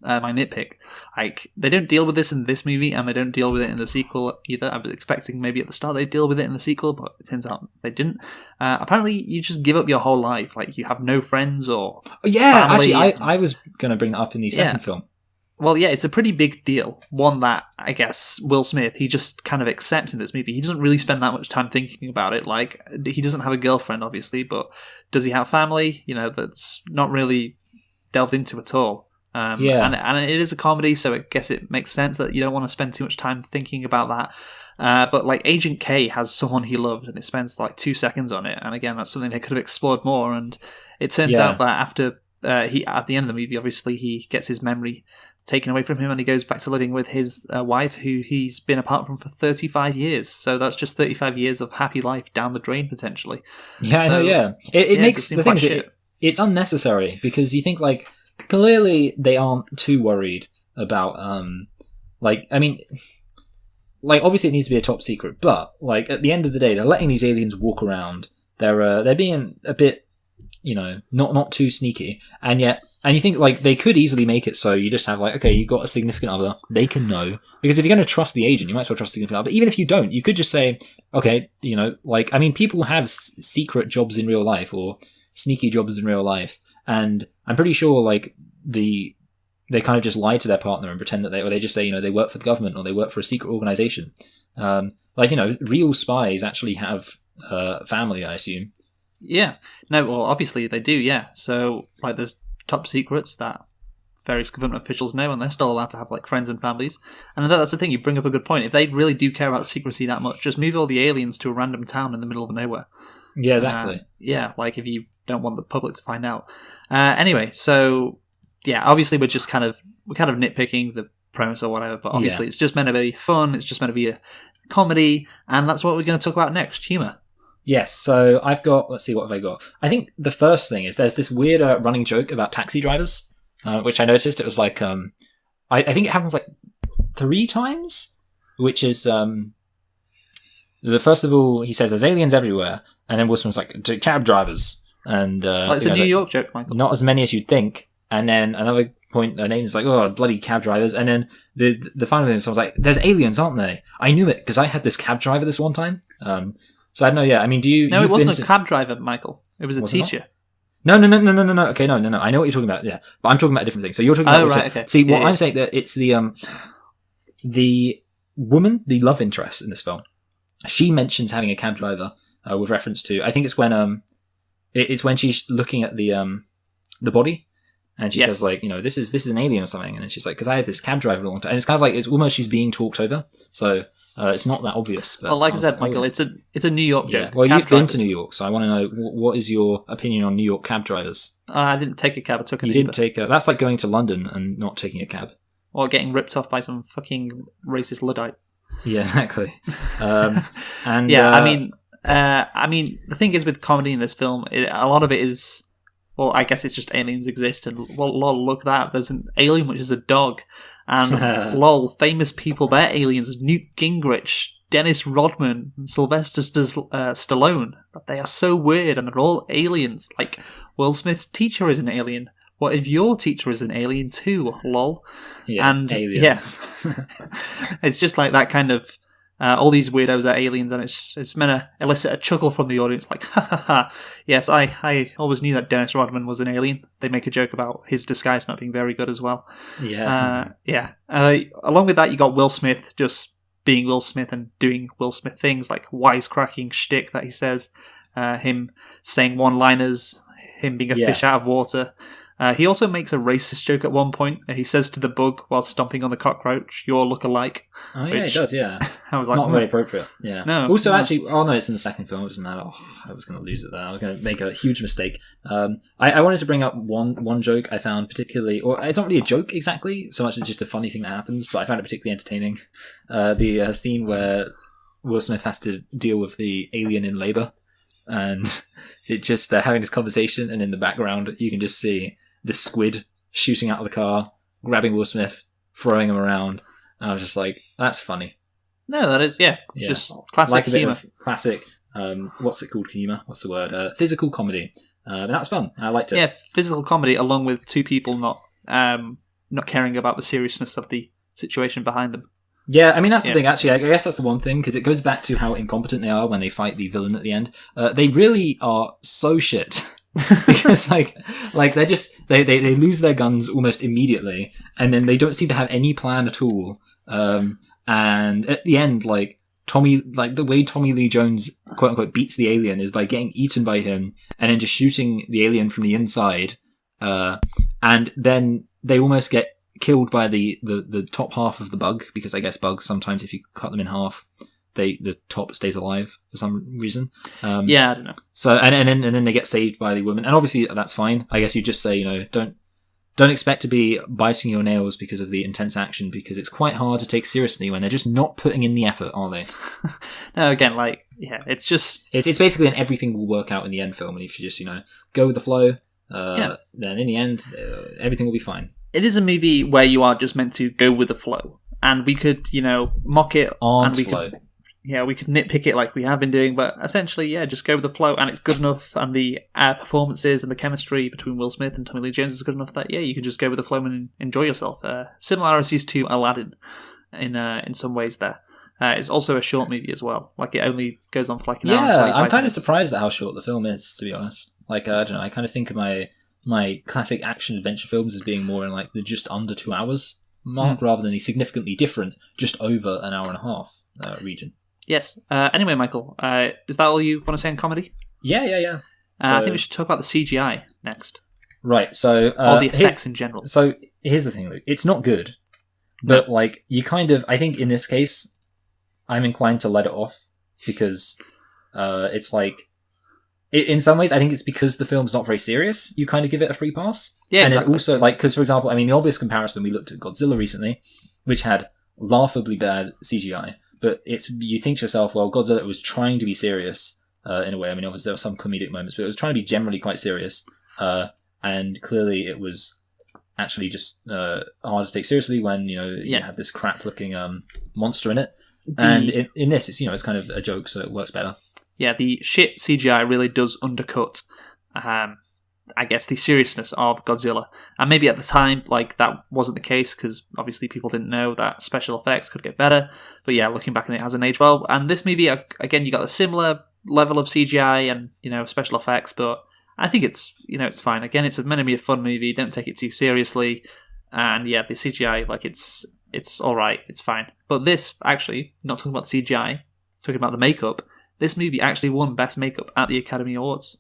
my nitpick. Like, they don't deal with this in this movie, and they don't deal with it in the sequel either. I was expecting maybe at the start they'd deal with it in the sequel, but it turns out they didn't. Apparently, you just give up your whole life. Like, you have no friends or family. Actually, I was going to bring that up in the second film. Well, yeah, it's a pretty big deal. One that, I guess, Will Smith, he just kind of accepts in this movie. He doesn't really spend that much time thinking about it. Like, he doesn't have a girlfriend, obviously, but does he have family? You know, that's not really delved into at all. And it is a comedy, so I guess it makes sense that you don't want to spend too much time thinking about that. But, like, Agent K has someone he loved, and it spends, like, 2 seconds on it. And, again, that's something they could have explored more. And it turns out that after... at the end of the movie, obviously, he gets his memory taken away from him and he goes back to living with his wife, who he's been apart from for 35 years. So that's just 35 years of happy life down the drain, potentially. Yeah, so, I know, yeah. It makes the thing it's unnecessary because you think, like, clearly they aren't too worried about, obviously it needs to be a top secret, but, like, at the end of the day, they're letting these aliens walk around. They're being a bit, you know, not too sneaky, and you think, like, they could easily make it so you just have, like, okay, you got a significant other, they can know. Because if you're going to trust the agent, you might as well trust the significant other. But even if you don't, you could just say, okay, you know, like, I mean, people have secret jobs in real life or sneaky jobs in real life. And I'm pretty sure, like, they kind of just lie to their partner and pretend that they just say, you know, they work for the government or they work for a secret organization. Like, you know, real spies actually have family, I assume. Yeah. No, well, obviously they do, yeah. So, like, there's top secrets that various government officials know, and they're still allowed to have, like, friends and families. And that's the thing, you bring up a good point. If they really do care about secrecy that much, just move all the aliens to a random town in the middle of nowhere. Yeah, exactly. Like, if you don't want the public to find out. Anyway, so, yeah, obviously we're kind of nitpicking the premise or whatever, but obviously it's just meant to be fun, it's just meant to be a comedy, and that's what we're going to talk about next, humour. Yes, so I've got, let's see, what have I got? I think the first thing is there's this weird running joke about taxi drivers, which I noticed. It was like, I think it happens like 3 times, which is, the first of all, he says there's aliens everywhere, and then Will Smith's like, to cab drivers. And it's a New York joke, Michael. Not as many as you'd think. And then another point, their name's like, oh, bloody cab drivers. And then the final thing, someone's like, there's aliens, aren't they? I knew it, because I had this cab driver this one time. So I don't know. Yeah, I mean, do you? No, it wasn't a cab driver, Michael. It was a teacher. No. Okay, no. I know what you're talking about. Yeah, but I'm talking about a different thing. So you're talking about. Oh, right. Okay. See, what I'm saying that it's the woman, the love interest in this film. She mentions having a cab driver with reference to. I think it's when it's when she's looking at the body, and she says, like, you know, this is an alien or something, and then she's like, because I had this cab driver a long time, and it's kind of like it's almost she's being talked over. So. It's not that obvious. But well, like I said, Michael, it's a New York joke. Well, you've been to New York, so I want to know what is your opinion on New York cab drivers? I didn't take a cab. I took an Uber. You didn't take a... That's like going to London and not taking a cab. Or getting ripped off by some fucking racist Luddite. Yeah, exactly. And yeah, I mean, the thing is with comedy in this film, a lot of it is, well, I guess it's just aliens exist, and well, lol, look at that. There's an alien which is a dog. And lol, famous people, they're aliens. Newt Gingrich, Dennis Rodman, and Sylvester Stallone. They are so weird, and they're all aliens. Like, Will Smith's teacher is an alien. What if your teacher is an alien too? Lol. Yeah, and aliens. Yes, it's just like that kind of. All these weirdos are aliens, and it's meant to elicit a chuckle from the audience, like, ha ha ha. Yes, I always knew that Dennis Rodman was an alien. They make a joke about his disguise not being very good as well. Yeah. Along with that, you got Will Smith just being Will Smith and doing Will Smith things, like wisecracking shtick that he says, him saying one-liners, him being a fish out of water. He also makes a racist joke at one point. He says to the bug while stomping on the cockroach, "You all look alike." Oh yeah, it does. Yeah, I was it's like, not very appropriate. Yeah. No. Also, no. actually, oh no, it's in the second film. It doesn't matter. Oh, I was going to lose it there. I was going to make a huge mistake. I wanted to bring up one joke I found particularly, or it's not really a joke exactly, so much as just a funny thing that happens, but I found it particularly entertaining. The scene where Will Smith has to deal with the alien in labor, and it just having this conversation, and in the background you can just see this squid shooting out of the car, grabbing Will Smith, throwing him around. And I was just like, that's funny. No, that is, just classic like a bit humour. of classic, what's it called, humour? What's the word? Physical comedy. And that was fun. I liked it. Yeah, physical comedy along with two people not caring about the seriousness of the situation behind them. Yeah, I mean, that's the thing, actually. I guess that's the one thing, because it goes back to how incompetent they are when they fight the villain at the end. They really are so shit. Because like they're just they lose their guns almost immediately, and then they don't seem to have any plan at all. And at the end, the way Tommy Lee Jones quote unquote beats the alien is by getting eaten by him and then just shooting the alien from the inside. And then they almost get killed by the top half of the bug, because I guess bugs sometimes, if you cut them in half, the top stays alive for some reason. I don't know. So and then they get saved by the woman, and obviously that's fine. I guess you just say, don't expect to be biting your nails because of the intense action, because it's quite hard to take seriously when they're just not putting in the effort, are they? No, again, it's just it's basically an everything will work out in the end film, and if you just go with the flow, then in the end everything will be fine. It is a movie where you are just meant to go with the flow, and we could mock it, and we flow. we could nitpick it like we have been doing, but essentially, just go with the flow, and it's good enough, and the performances and the chemistry between Will Smith and Tommy Lee Jones is good enough that, you can just go with the flow and enjoy yourself. Similarities to Aladdin in some ways there. It's also a short movie as well. Like, it only goes on for like an hour and 25 minutes. I'm kind of surprised at how short the film is, to be honest. Like, I don't know, I kind of think of my classic action adventure films as being more in like the just under 2 hours mark, rather than the significantly different just over an hour and a half region. Yes. Anyway, Michael, is that all you want to say on comedy? Yeah. I think we should talk about the CGI next. Right, so... or the effects in general. So, here's the thing, Luke. It's not good, but, you kind of... I think in this case, I'm inclined to let it off, because it's like... In some ways, I think it's because the film's not very serious, you kind of give it a free pass. Yeah, and exactly. then also, because, for example, I mean, the obvious comparison, we looked at Godzilla recently, which had laughably bad CGI. But you think to yourself, well, Godzilla was trying to be serious in a way. I mean, obviously there were some comedic moments, but it was trying to be generally quite serious. And clearly it was actually just hard to take seriously when, you have this crap-looking monster in it. And in this, it's kind of a joke, so it works better. Yeah, the shit CGI really does undercut I guess, the seriousness of Godzilla. And maybe at the time, that wasn't the case, because obviously people didn't know that special effects could get better. But yeah, looking back on it, hasn't aged well. And this movie, again, you got a similar level of CGI and, special effects, but I think it's, it's fine. Again, it's meant to be a fun movie. Don't take it too seriously. And yeah, the CGI, it's alright. It's fine. But this, actually, not talking about the CGI, talking about the makeup, this movie actually won Best Makeup at the Academy Awards.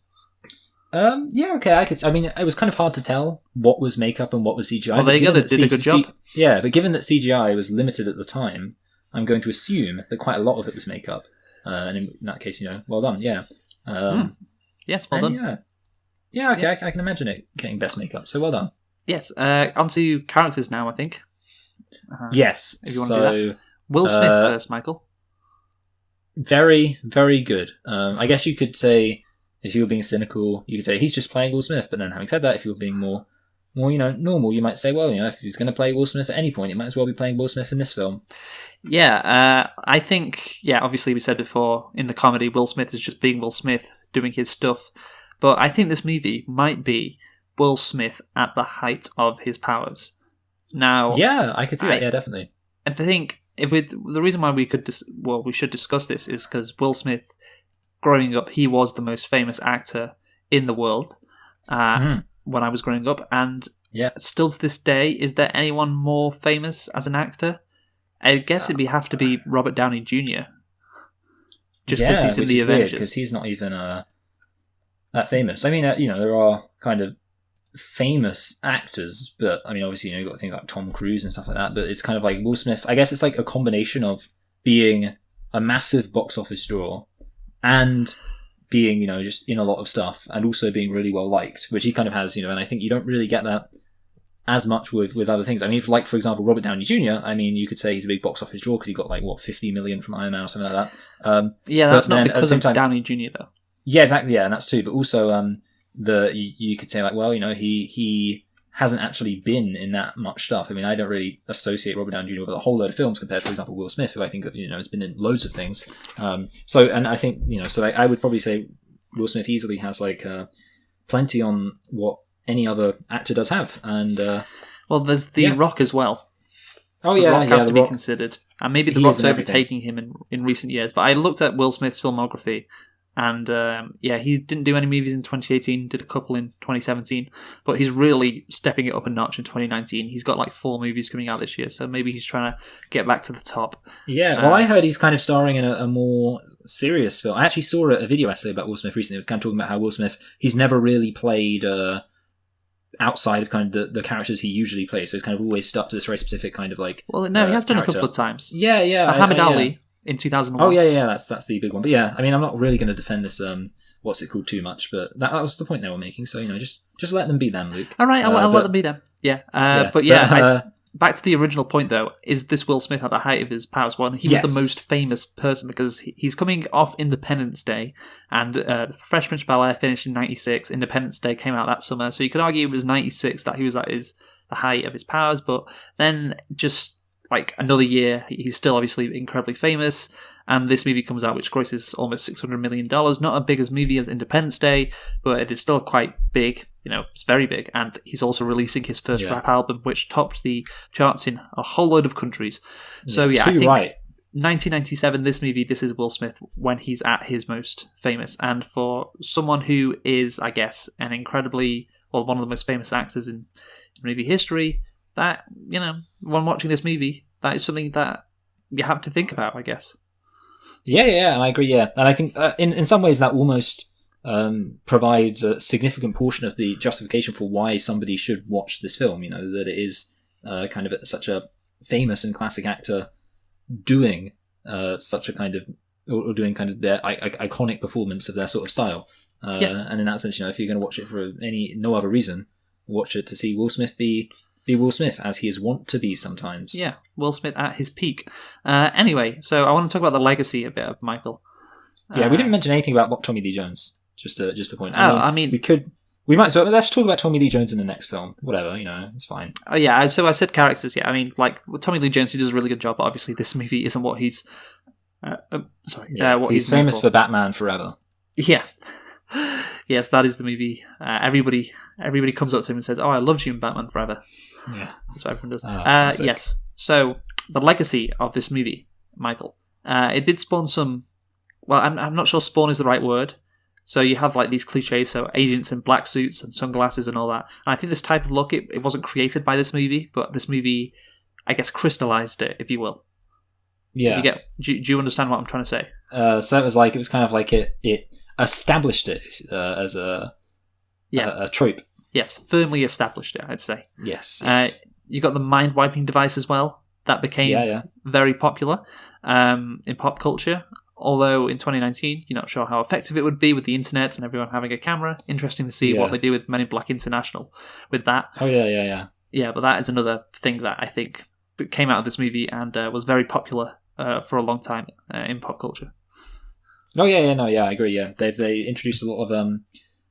Yeah, okay, I mean, it was kind of hard to tell what was makeup and what was CGI. Well, there you go, they did a good job. Yeah, but given that CGI was limited at the time, I'm going to assume that quite a lot of it was makeup. And in that case, well done, yeah. Yes, well done. Yeah, okay, I can imagine it getting best makeup, so well done. Yes, on to characters now, I think. Yes, if you want to do that. Will Smith first, Michael. Very, very good. I guess you could say, if you were being cynical, you could say he's just playing Will Smith. But then, having said that, if you were being more normal, you might say, well, if he's going to play Will Smith at any point, it might as well be playing Will Smith in this film. Yeah, I think, obviously we said before, in the comedy, Will Smith is just being Will Smith, doing his stuff. But I think this movie might be Will Smith at the height of his powers. Now, yeah, I could see that. Yeah, definitely. And I think the reason why we should discuss this is because Will Smith, growing up, he was the most famous actor in the world when I was growing up, and still to this day, is there anyone more famous as an actor? I guess it'd have to be Robert Downey Jr. Just because he's in the Avengers. Because he's not even that famous. I mean, there are kind of famous actors, but I mean, obviously, you've got things like Tom Cruise and stuff like that. But it's kind of like Will Smith. I guess it's like a combination of being a massive box office draw and being, just in a lot of stuff, and also being really well liked, which he kind of has, and I think you don't really get that as much with other things. I mean, for example, Robert Downey Jr., I mean, you could say he's a big box office draw because he got 50 million from Iron Man or something like that. Yeah, that's not because of Downey Jr. though. Yeah, exactly. Yeah, and that's true. But also, you could say he hasn't actually been in that much stuff. I mean, I don't really associate Robert Downey Jr. with a whole load of films compared to, for example, Will Smith, who I think has been in loads of things. And I think I would probably say Will Smith easily has plenty on what any other actor does have. And there's The Rock as well. Oh The yeah, Rock has The to be Rock. considered, and maybe The Rock's overtaking him in recent years. But I looked at Will Smith's filmography. And he didn't do any movies in 2018, did a couple in 2017, but he's really stepping it up a notch in 2019. He's got 4 movies coming out this year, so maybe he's trying to get back to the top. Yeah, well, I heard he's kind of starring in a more serious film. I actually saw a video essay about Will Smith recently. It was kind of talking about how Will Smith, he's never really played outside of kind of the characters he usually plays, so he's kind of always stuck to this very specific kind of he has done character. a couple of times. Yeah. Muhammad Ali. In 2001. Oh yeah, that's the big one. But yeah, I mean, I'm not really going to defend this what's it called too much, but that was the point they were making. So just let them be them, Luke. All right, I'll let them be them. Yeah, back to the original point though. Is this Will Smith at the height of his powers? Well, he was the most famous person because he's coming off Independence Day, and Fresh Prince of Bel-Air finished in '96. Independence Day came out that summer, so you could argue it was '96 that he was at the height of his powers. But then just another year, he's still obviously incredibly famous, and this movie comes out which grosses almost $600 million. Not as big as movie as Independence Day, but it is still quite big. It's very big, and he's also releasing his first rap album, which topped the charts in a whole load of countries. So I think 1997, this is Will Smith when he's at his most famous, and for someone who is, I guess, an incredibly, one of the most famous actors in movie history, that, when watching this movie, that is something that you have to think about, I guess. Yeah, and I agree, yeah. And I think in some ways that almost provides a significant portion of the justification for why somebody should watch this film, that it is kind of such a famous and classic actor doing such a kind of, or doing kind of their iconic performance of their sort of style. And in that sense, if you're going to watch it for no other reason, watch it to see Will Smith be Will Smith, as he is wont to be sometimes. Yeah, Will Smith at his peak. Anyway, so I want to talk about the legacy a bit of Michael. Yeah, we didn't mention anything about Tommy Lee Jones. Just a point. We might. So let's talk about Tommy Lee Jones in the next film. Whatever, it's fine. Oh yeah. So I said characters. Yeah, I mean, with Tommy Lee Jones, he does a really good job. But obviously, this movie isn't what he's. What he's famous for Batman Forever. Yeah. Yes, that is the movie. Everybody comes up to him and says, "Oh, I loved you in Batman Forever." Yeah, that's what everyone does. Yes. So the legacy of this movie, Michael, it did spawn some. Well, I'm not sure spawn is the right word. So you have these cliches, so agents in black suits and sunglasses and all that. And I think this type of look, it wasn't created by this movie, but this movie, I guess, crystallized it, if you will. Yeah. Do you understand what I'm trying to say? So it was kind of like it established it as a trope. Yes, firmly established it, I'd say. Yes. You got the mind-wiping device as well. That became very popular in pop culture. Although in 2019, you're not sure how effective it would be with the internet and everyone having a camera. Interesting to see what they do with Men in Black International with that. Oh, yeah. Yeah, but that is another thing that I think came out of this movie and was very popular for a long time in pop culture. Oh, yeah, I agree, yeah. They introduced a lot of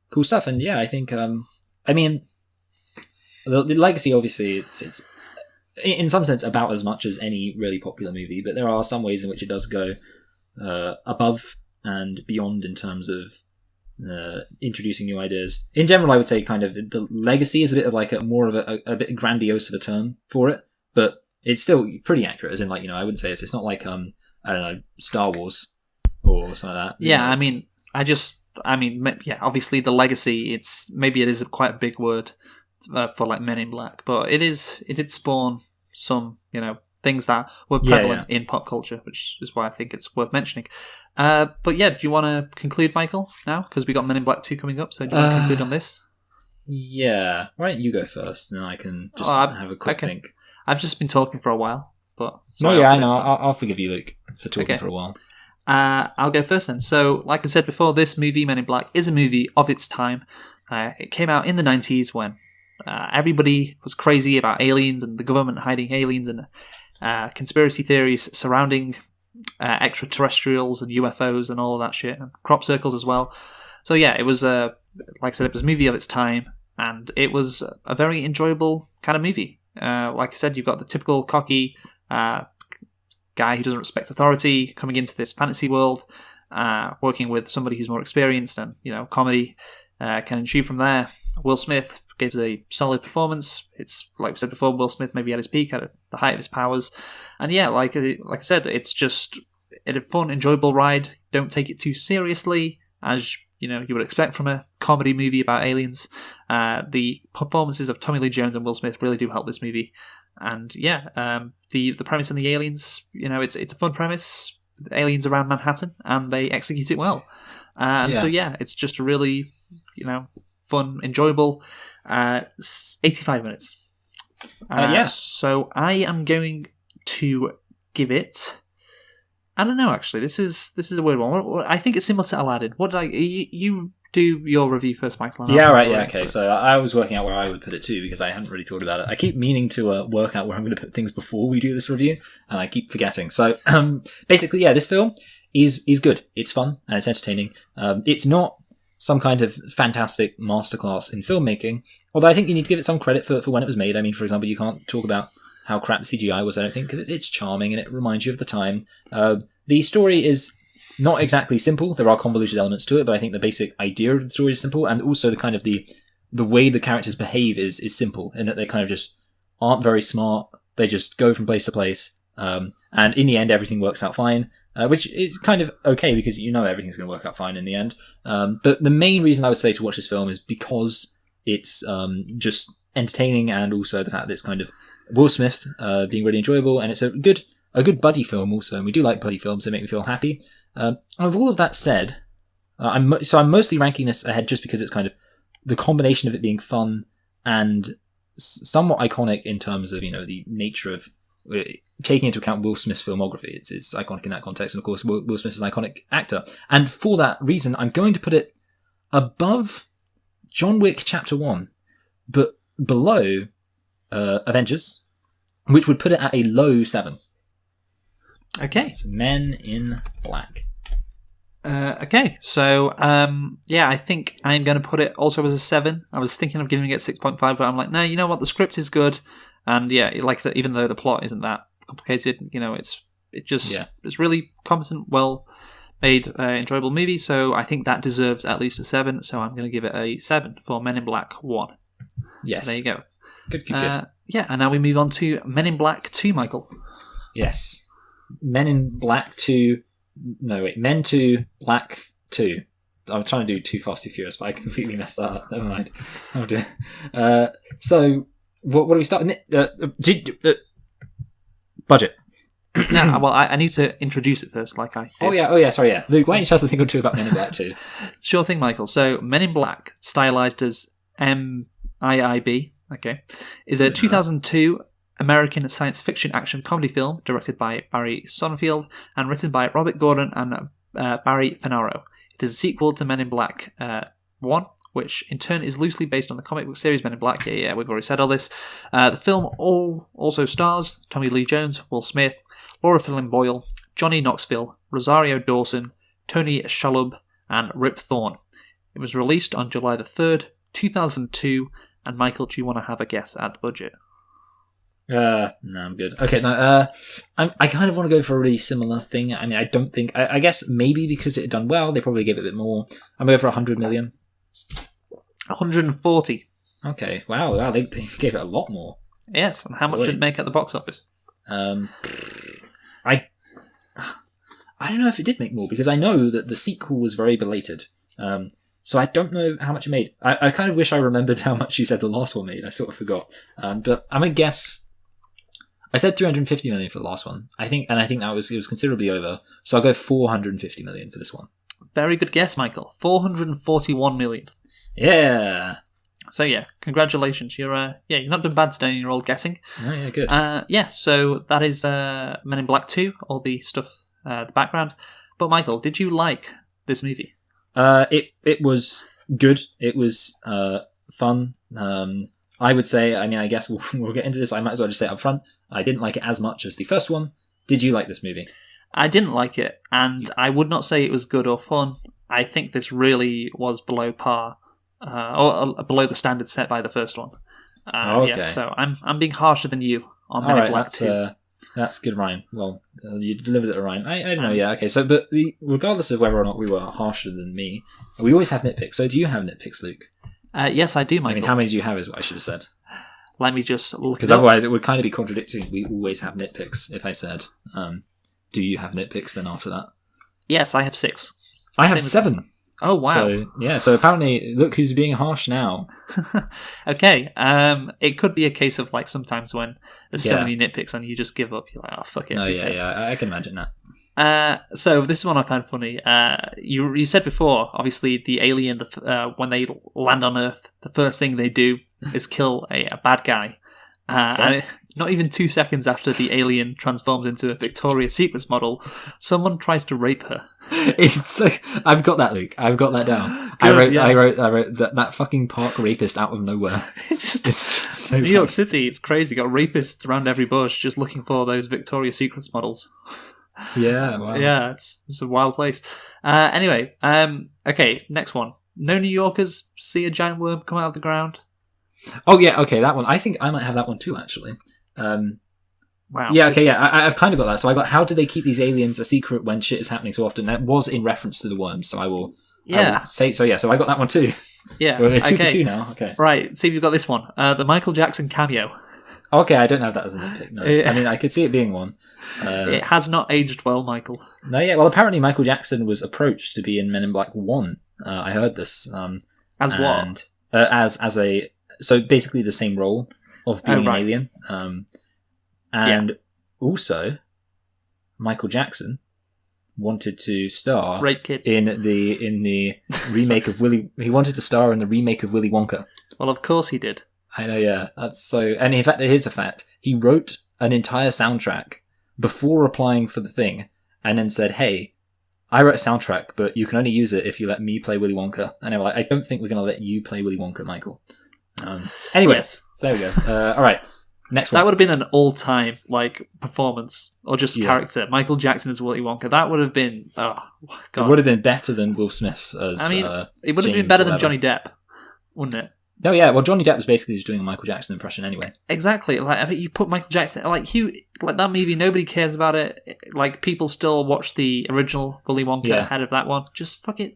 cool stuff, and yeah, I think, I mean, the legacy, obviously, it's in some sense about as much as any really popular movie, but there are some ways in which it does go above and beyond in terms of introducing new ideas. In general, I would say kind of the legacy is a bit of a bit grandiose of a term for it, but it's still pretty accurate. As in, I wouldn't say it's not like I don't know, Star Wars or something like that. Yeah, I mean, obviously the legacy. It is quite a big word for Men in Black, but it did spawn some things that were prevalent in pop culture, which is why I think it's worth mentioning. But yeah, do you want to conclude, Michael, now? Because we got Men in Black 2 coming up, so do you want to conclude on this? Yeah. Why don't you go first, and I can just Oh, have a quick think. I've just been talking for a while, but No, sorry, yeah, I know. I'll forgive you, Luke, for talking Okay. for a while. I'll go first then. So, like I said before, this movie, Men in Black, is a movie of its time. It came out in the 90s when everybody was crazy about aliens and the government hiding aliens and conspiracy theories surrounding extraterrestrials and UFOs and all of that shit, and crop circles as well. So yeah, it was, like I said, it was a movie of its time, and it was a very enjoyable kind of movie. Like I said, you've got the typical cocky guy who doesn't respect authority coming into this fantasy world, working with somebody who's more experienced, and comedy can ensue from there. Will Smith gives a solid performance. It's like we said before, Will Smith maybe at his peak, at the height of his powers, and yeah, like I said, it's just a fun, enjoyable ride. Don't take it too seriously, as you would expect from a comedy movie about aliens. The performances of Tommy Lee Jones and Will Smith really do help this movie. And yeah, the premise and the aliens, it's a fun premise. The aliens around Manhattan, and they execute it well. So yeah, it's just a really, fun, enjoyable 85 minutes. Yeah. So I am going to give it. I don't know. Actually, this is a weird one. I think it's similar to Aladdin. What did you do your review first, Michael? Yeah, right. Yeah, okay. So I was working out where I would put it too, because I hadn't really thought about it. I keep meaning to work out where I'm going to put things before we do this review, and I keep forgetting. So basically, yeah, this film is good. It's fun and it's entertaining. It's not some kind of fantastic masterclass in filmmaking, although I think you need to give it some credit for when it was made. I mean, for example, you can't talk about how crap the CGI was, I don't think, because it's charming and it reminds you of the time. The story is not exactly simple. There are convoluted elements to it, but I think the basic idea of the story is simple, and also the kind of the way the characters behave is simple, in that they kind of just aren't very smart. They just go from place to place, and in the end, everything works out fine, which is kind of okay because everything's going to work out fine in the end. But the main reason I would say to watch this film is because it's just entertaining, and also the fact that it's kind of Will Smith being really enjoyable, and it's a good buddy film also, and we do like buddy films. They make me feel happy. And with all of that said, I'm mostly ranking this ahead just because it's kind of the combination of it being fun and somewhat iconic in terms of the nature of taking into account Will Smith's filmography. It's iconic in that context, and of course Will Smith is an iconic actor, and for that reason I'm going to put it above John Wick Chapter 1, but below Avengers, which would put it at a low 7. Okay. It's Men in Black. Okay, so I think I'm going to put it also as a 7. I was thinking of giving it 6.5, but I'm like, no, you know what? The script is good, and yeah, like I said, even though the plot isn't that complicated, it's really competent, well made, enjoyable movie. So I think that deserves at least a 7. So I'm going to give it a 7 for Men in Black 1. Yes. So there you go. Good. Yeah, and now we move on to Men in Black 2, Michael. Yes. Men in Black 2. No, wait. Men 2, Black 2. I was trying to do Too Fast, Too Furious, but I completely messed that up. Never mind. Oh dear. So, what do we start? Budget. No, well, I need to introduce it first, like I did. Oh yeah, sorry, yeah. Luke, why don't you tell us a thing or two about Men in Black 2? Sure thing, Michael. So, Men in Black, stylized as MIIB, is a 2002 American science fiction action comedy film directed by Barry Sonnenfeld and written by Robert Gordon and Barry Fanaro. It is a sequel to Men in Black 1, which in turn is loosely based on the comic book series Men in Black. Yeah, we've already said all this. The film also stars Tommy Lee Jones, Will Smith, Laura Flynn Boyle, Johnny Knoxville, Rosario Dawson, Tony Shalhoub, and Rip Thorne. It was released on July the 3rd, 2002, and Michael, do you want to have a guess at the budget? No, I'm good. Okay, no, I kind of want to go for a really similar thing. I mean, I don't think... I guess maybe because it had done well, they probably gave it a bit more. I'm going for 100 million. 140. Okay, wow, they gave it a lot more. Yes, and how much did it make at the box office? I don't know if it did make more, because I know that the sequel was very belated. So I don't know how much it made. I kind of wish I remembered how much you said the last one made. I sort of forgot. But I'm going to guess... I said 350 million for the last one. I think that it was considerably over. So I'll go 450 million for this one. Very good guess, Michael. 441 million. Yeah. So yeah, congratulations. You're not done bad today in your old guessing. Oh, yeah, good. So that is Men in Black 2, all the stuff, the background. But Michael, did you like this movie? It was good. It was fun. I would say, I guess we'll get into this. I might as well just say up front, I didn't like it as much as the first one. Did you like this movie? I didn't like it, and I would not say it was good or fun. I think this really was below par, or below the standard set by the first one. Okay. Yeah, so I'm being harsher than you on Men in Black 2. That's good rhyme. Well, you delivered it a rhyme. I don't know, yeah, okay. So, but regardless of whether or not we were harsher than me, we always have nitpicks. So do you have nitpicks, Luke? Yes, I do, Michael. I mean, how many do you have is what I should have said. Let me just look. Because otherwise it would kind of be contradicting. We always have nitpicks if I said, do you have nitpicks then after that? Yes, I have 6. I have 7. Oh, wow. So apparently, look who's being harsh now. Okay, it could be a case of like sometimes when there's so many nitpicks and you just give up, you're like, oh, fuck it. No, I can imagine that. So this is one I found funny. You said before, obviously, the alien, when they land on Earth, the first thing they do is kill a bad guy. And not even 2 seconds after the alien transforms into a Victoria's Secrets model, someone tries to rape her. I've got that, Luke. I've got that down. Good, I wrote that fucking park rapist out of nowhere. It's so New funny. York City, it's crazy. Got rapists around every bush just looking for those Victoria's Secrets models. Yeah, wow. Yeah, it's a wild place. Anyway, okay, next one. No New Yorkers see a giant worm come out of the ground. Oh yeah, okay, that one. I think I might have that one too, actually. Wow. Yeah, okay, yeah, I've kind of got that. So I got, how do they keep these aliens a secret when shit is happening so often? That was in reference to the worms, so I will say so. Yeah, so I got that one too. Yeah, we're 2 for 2 now. Okay, right. See if you've got this one. The Michael Jackson cameo. Okay, I don't have that as an nitpick. No, I mean I could see it being one. It has not aged well, Michael. No, yeah. Well, apparently Michael Jackson was approached to be in Men in Black 1. I heard this. As what? As a so basically the same role of being an alien. And also, Michael Jackson wanted to star Rape kids. in the remake of Willy. He wanted to star in the remake of Willy Wonka. Well, of course he did. I know, yeah. That's so. And in fact, here's a fact: he wrote an entire soundtrack before applying for the thing, and then said, "Hey, I wrote a soundtrack, but you can only use it if you let me play Willy Wonka." And they were like, "I don't think we're going to let you play Willy Wonka, Michael." Anyway, Yes. so there we go. All right. Next one. That would have been an all-time performance or just character. Michael Jackson as Willy Wonka. That would have been God. It would have been better than Will Smith as. I mean, it would have been better than Johnny Depp, wouldn't it? No, yeah. Well, Johnny Depp was basically just doing a Michael Jackson impression anyway. Exactly. Like, I mean, you put Michael Jackson like that movie. Nobody cares about it. Like, people still watch the original Willy Wonka ahead of that one. Just fucking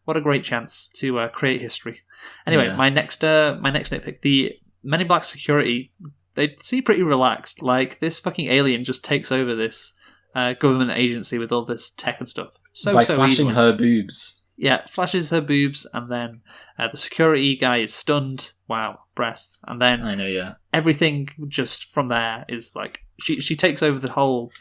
what a great chance to create history. Anyway, my next nitpick: the Men in Black security, they seem pretty relaxed. Like, this fucking alien just takes over this government agency with all this tech and stuff. By flashing easily. her boobs. Yeah, flashes her boobs, and then the security guy is stunned. Wow, breasts. And then I know, yeah. Everything just from there is like, she takes over the whole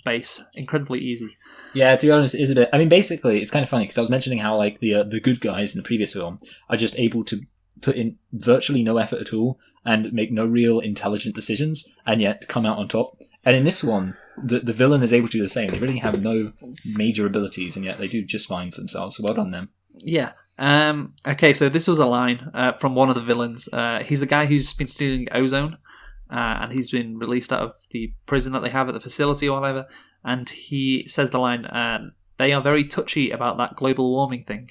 base incredibly easy. Yeah, to be honest, it is a bit. I mean, basically, it's kind of funny because I was mentioning how like the good guys in the previous film are just able to put in virtually no effort at all and make no real intelligent decisions and yet come out on top. And in this one, the villain is able to do the same. They really have no major abilities and yet they do just fine for themselves. So well done them. Yeah. Okay, so this was a line from one of the villains. He's the guy who's been stealing ozone and he's been released out of the prison that they have at the facility or whatever. And he says the line, they are very touchy about that global warming thing.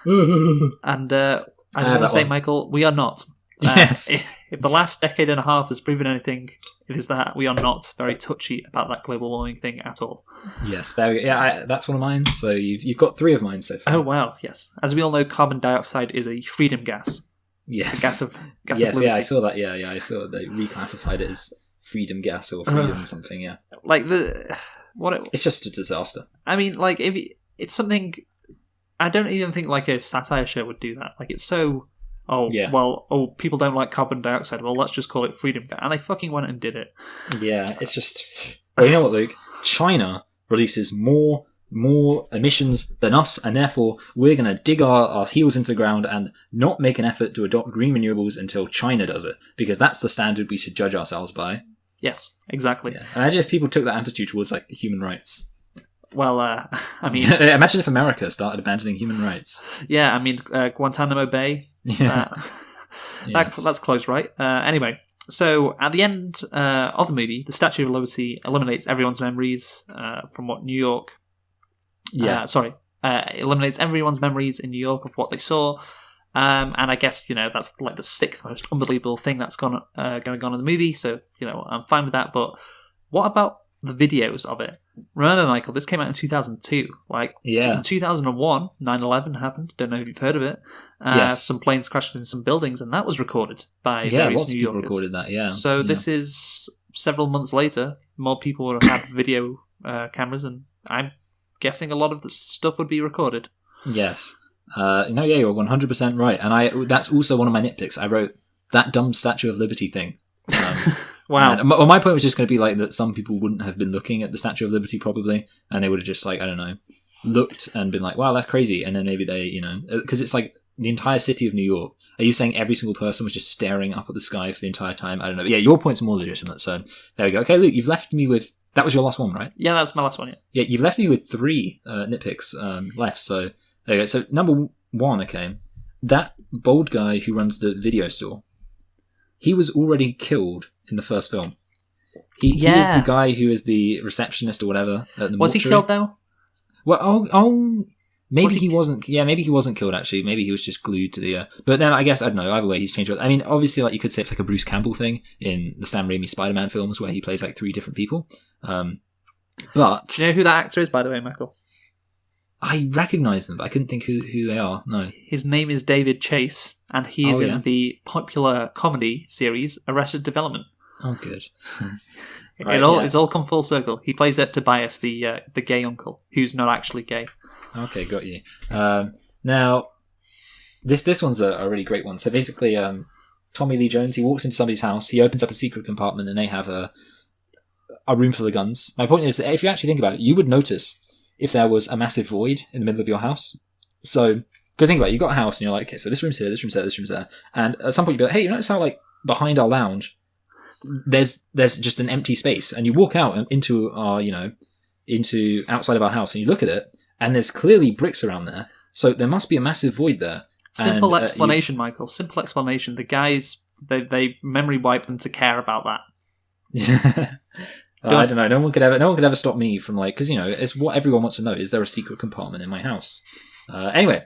And I just want to say, Michael, we are not. Yes. If the last decade and a half has proven anything, it is that we are not very touchy about that global warming thing at all. Yes, there we go. Yeah, that's one of mine. So you've got 3 of mine so far. Oh wow, yes. As we all know, carbon dioxide is a freedom gas. Yes. A gas of yes, liberty. yeah, I saw that. Yeah, I saw they reclassified it as freedom gas or freedom something. Yeah, like it's just a disaster. I mean, like it's something. I don't even think like a satire show would do that. Like, it's so. People don't like carbon dioxide. Well, let's just call it freedom gas, and they fucking went and did it. Yeah, it's just. Well, you know what, Luke? China releases more more emissions than us, and therefore we're going to dig our heels into the ground and not make an effort to adopt green renewables until China does it, because that's the standard we should judge ourselves by. Yes, exactly. Yeah. Imagine if people took that attitude towards like human rights. Well, I mean, imagine if America started abandoning human rights. Yeah, I mean, Guantanamo Bay. Yeah. That's close, right? Anyway, so at the end of the movie, the Statue of Liberty eliminates everyone's memories from what New York. Eliminates everyone's memories in New York of what they saw. And I guess, that's like the sixth most unbelievable thing that's going on in the movie. So, I'm fine with that. But what about the videos of it? Remember, Michael, this came out in 2002. In 2001, 9/11 happened. Don't know if you've heard of it. Yes. Some planes crashed in some buildings, and that was recorded by various lots New of people Yorkers. recorded that, yeah. So this is several months later. More people would have had video cameras, and I'm guessing a lot of the stuff would be recorded. Yes. You're 100% right. And that's also one of my nitpicks. I wrote that dumb Statue of Liberty thing. Wow. And my point was just going to be like that some people wouldn't have been looking at the Statue of Liberty probably, and they would have just looked and been like, wow, that's crazy. And then maybe they, because it's like the entire city of New York. Are you saying every single person was just staring up at the sky for the entire time? I don't know. But yeah, your point's more legitimate. So there we go. Okay, Luke, you've left me with, that was your last one, right? Yeah, that was my last one, yeah. Yeah, you've left me with 3 nitpicks left. So there you go. So number 1, okay, that bald guy who runs the video store, he was already killed in the first film. He is the guy who is the receptionist or whatever at the Was he mortuary. killed though? Well, maybe he wasn't. Yeah, maybe he wasn't killed actually. Maybe he was just glued to the. But then I guess I don't know. Either way, he's changed. I mean, obviously, like you could say it's like a Bruce Campbell thing in the Sam Raimi Spider-Man films where he plays like 3 different people. But do you know who that actor is, by the way, Michael? I recognise them, but I couldn't think who they are. No. His name is David Chase, and he is in the popular comedy series Arrested Development. Oh, good. It's all come full circle. He plays Tobias, the gay uncle, who's not actually gay. Okay, got you. Now, this one's a really great one. So basically, Tommy Lee Jones, he walks into somebody's house, he opens up a secret compartment, and they have a room full of guns. My point is that if you actually think about it, you would notice if there was a massive void in the middle of your house. So, because think about it, you've got a house, and you're like, okay, so this room's here, this room's there, this room's there. And at some point you'd be like, hey, you notice how, like, behind our lounge, there's just an empty space, and you walk out into our, into outside of our house, and you look at it, and there's clearly bricks around there, so there must be a massive void there. Simple explanation, Michael. Simple explanation. The guys, they memory wipe them to care about that. I don't know. No one could ever stop me from because it's what everyone wants to know. Is there a secret compartment in my house? Anyway,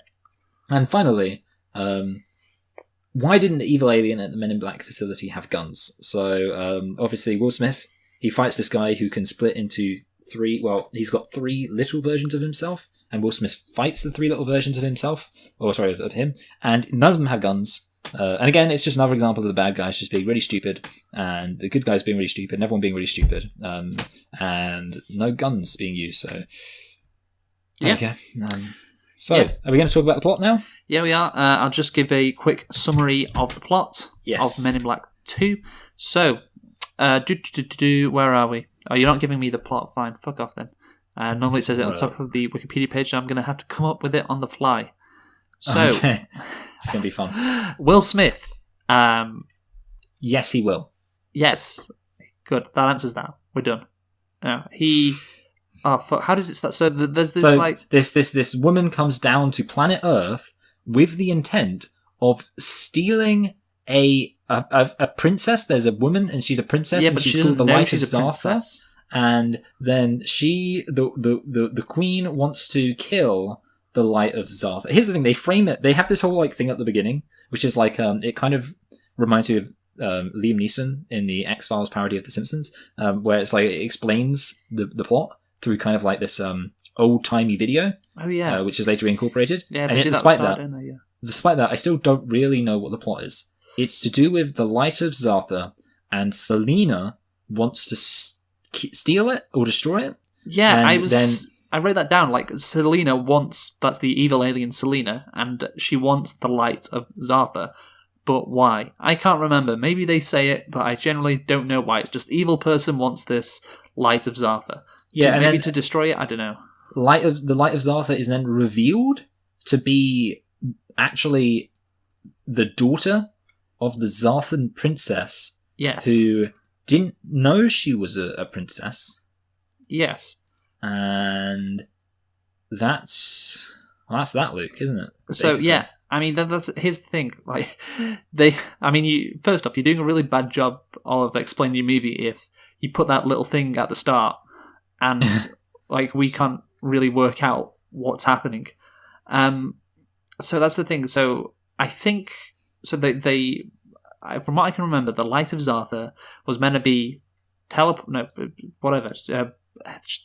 and finally, why didn't the evil alien at the Men in Black facility have guns? So obviously Will Smith, he fights this guy who can split into 3. Well, he's got 3 little versions of himself, and Will Smith fights the 3 little versions of himself. Of him, and none of them have guns. And again, it's just another example of the bad guys just being really stupid, and the good guys being really stupid, and everyone being really stupid, and no guns being used. So, yeah. Okay. Are we going to talk about the plot now? Yeah, we are. I'll just give a quick summary of the plot of Men in Black 2. So, where are we? Oh, you're not giving me the plot. Fine, fuck off then. Normally it says it on top of the Wikipedia page, so I'm going to have to come up with it on the fly. So, okay. It's going to be fun. Will Smith. Yes, he will. Yes. Good. That answers that. We're done. He... Oh, fuck. How does it start? So there's this, This woman comes down to planet Earth with the intent of stealing a princess. There's a woman, and she's a princess, and she's called the Light of Zartha. And then the queen wants to kill the Light of Zartha. Here's the thing: they frame it. They have this whole thing at the beginning, which is it kind of reminds me of Liam Neeson in the X-Files parody of The Simpsons, where it's it explains the plot through kind of this old timey video. Oh yeah, which is later incorporated. Yeah, and despite that, I still don't really know what the plot is. It's to do with the Light of Zartha, and Selena wants to steal it or destroy it. Yeah, I wrote that down. Selena wants, that's the evil alien Selena, and she wants the Light of Zartha. But why? I can't remember. Maybe they say it, but I generally don't know why. It's just evil person wants this Light of Zartha. Yeah, to destroy it. I don't know. the Light of Zartha is then revealed to be actually the daughter of the Zarthan princess, Yes. who didn't know she was a princess, Yes. and that's that, Luke, isn't it? So Basically. yeah, I mean, here's the thing. Like, first off, you're doing a really bad job of explaining your movie if you put that little thing at the start, and like we can't really work out what's happening. So that's the thing. So I think so. They from what I can remember, the Light of Zartha was meant to be whatever.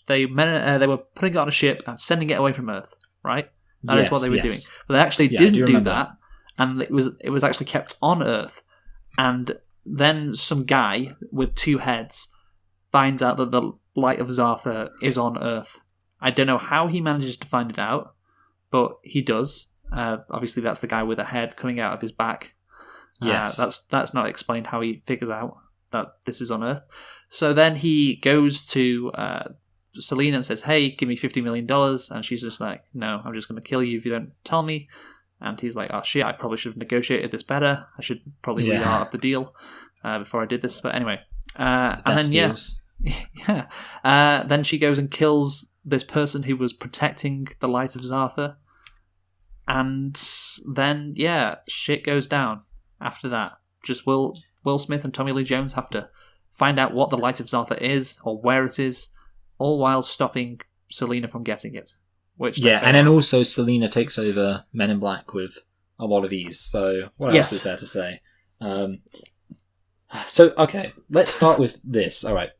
They were putting it on a ship and sending it away from Earth, right? That is what they were doing. But they actually didn't do that, and it was actually kept on Earth. And then some guy with two heads finds out that the Light of Zartha is on Earth. I don't know how he manages to find it out, but he does. Obviously, that's the guy with a head coming out of his back. Yes. That's not explained how he figures out that this is on Earth. So then he goes to Selina and says, "Hey, give me $50 million." And she's just like, "No, I'm just going to kill you if you don't tell me." And he's like, "Oh shit, I probably should have negotiated this better. I should probably read out of the deal before I did this." But anyway, and then deals. then she goes and kills this person who was protecting the Light of Zartha. And then, shit goes down after that. Just Will Smith and Tommy Lee Jones have to find out what the Light of Zartha is, or where it is, all while stopping Selina from getting it. And then also Selina takes over Men in Black with a lot of ease. So what else is there to say? So, okay, let's start with this. All right.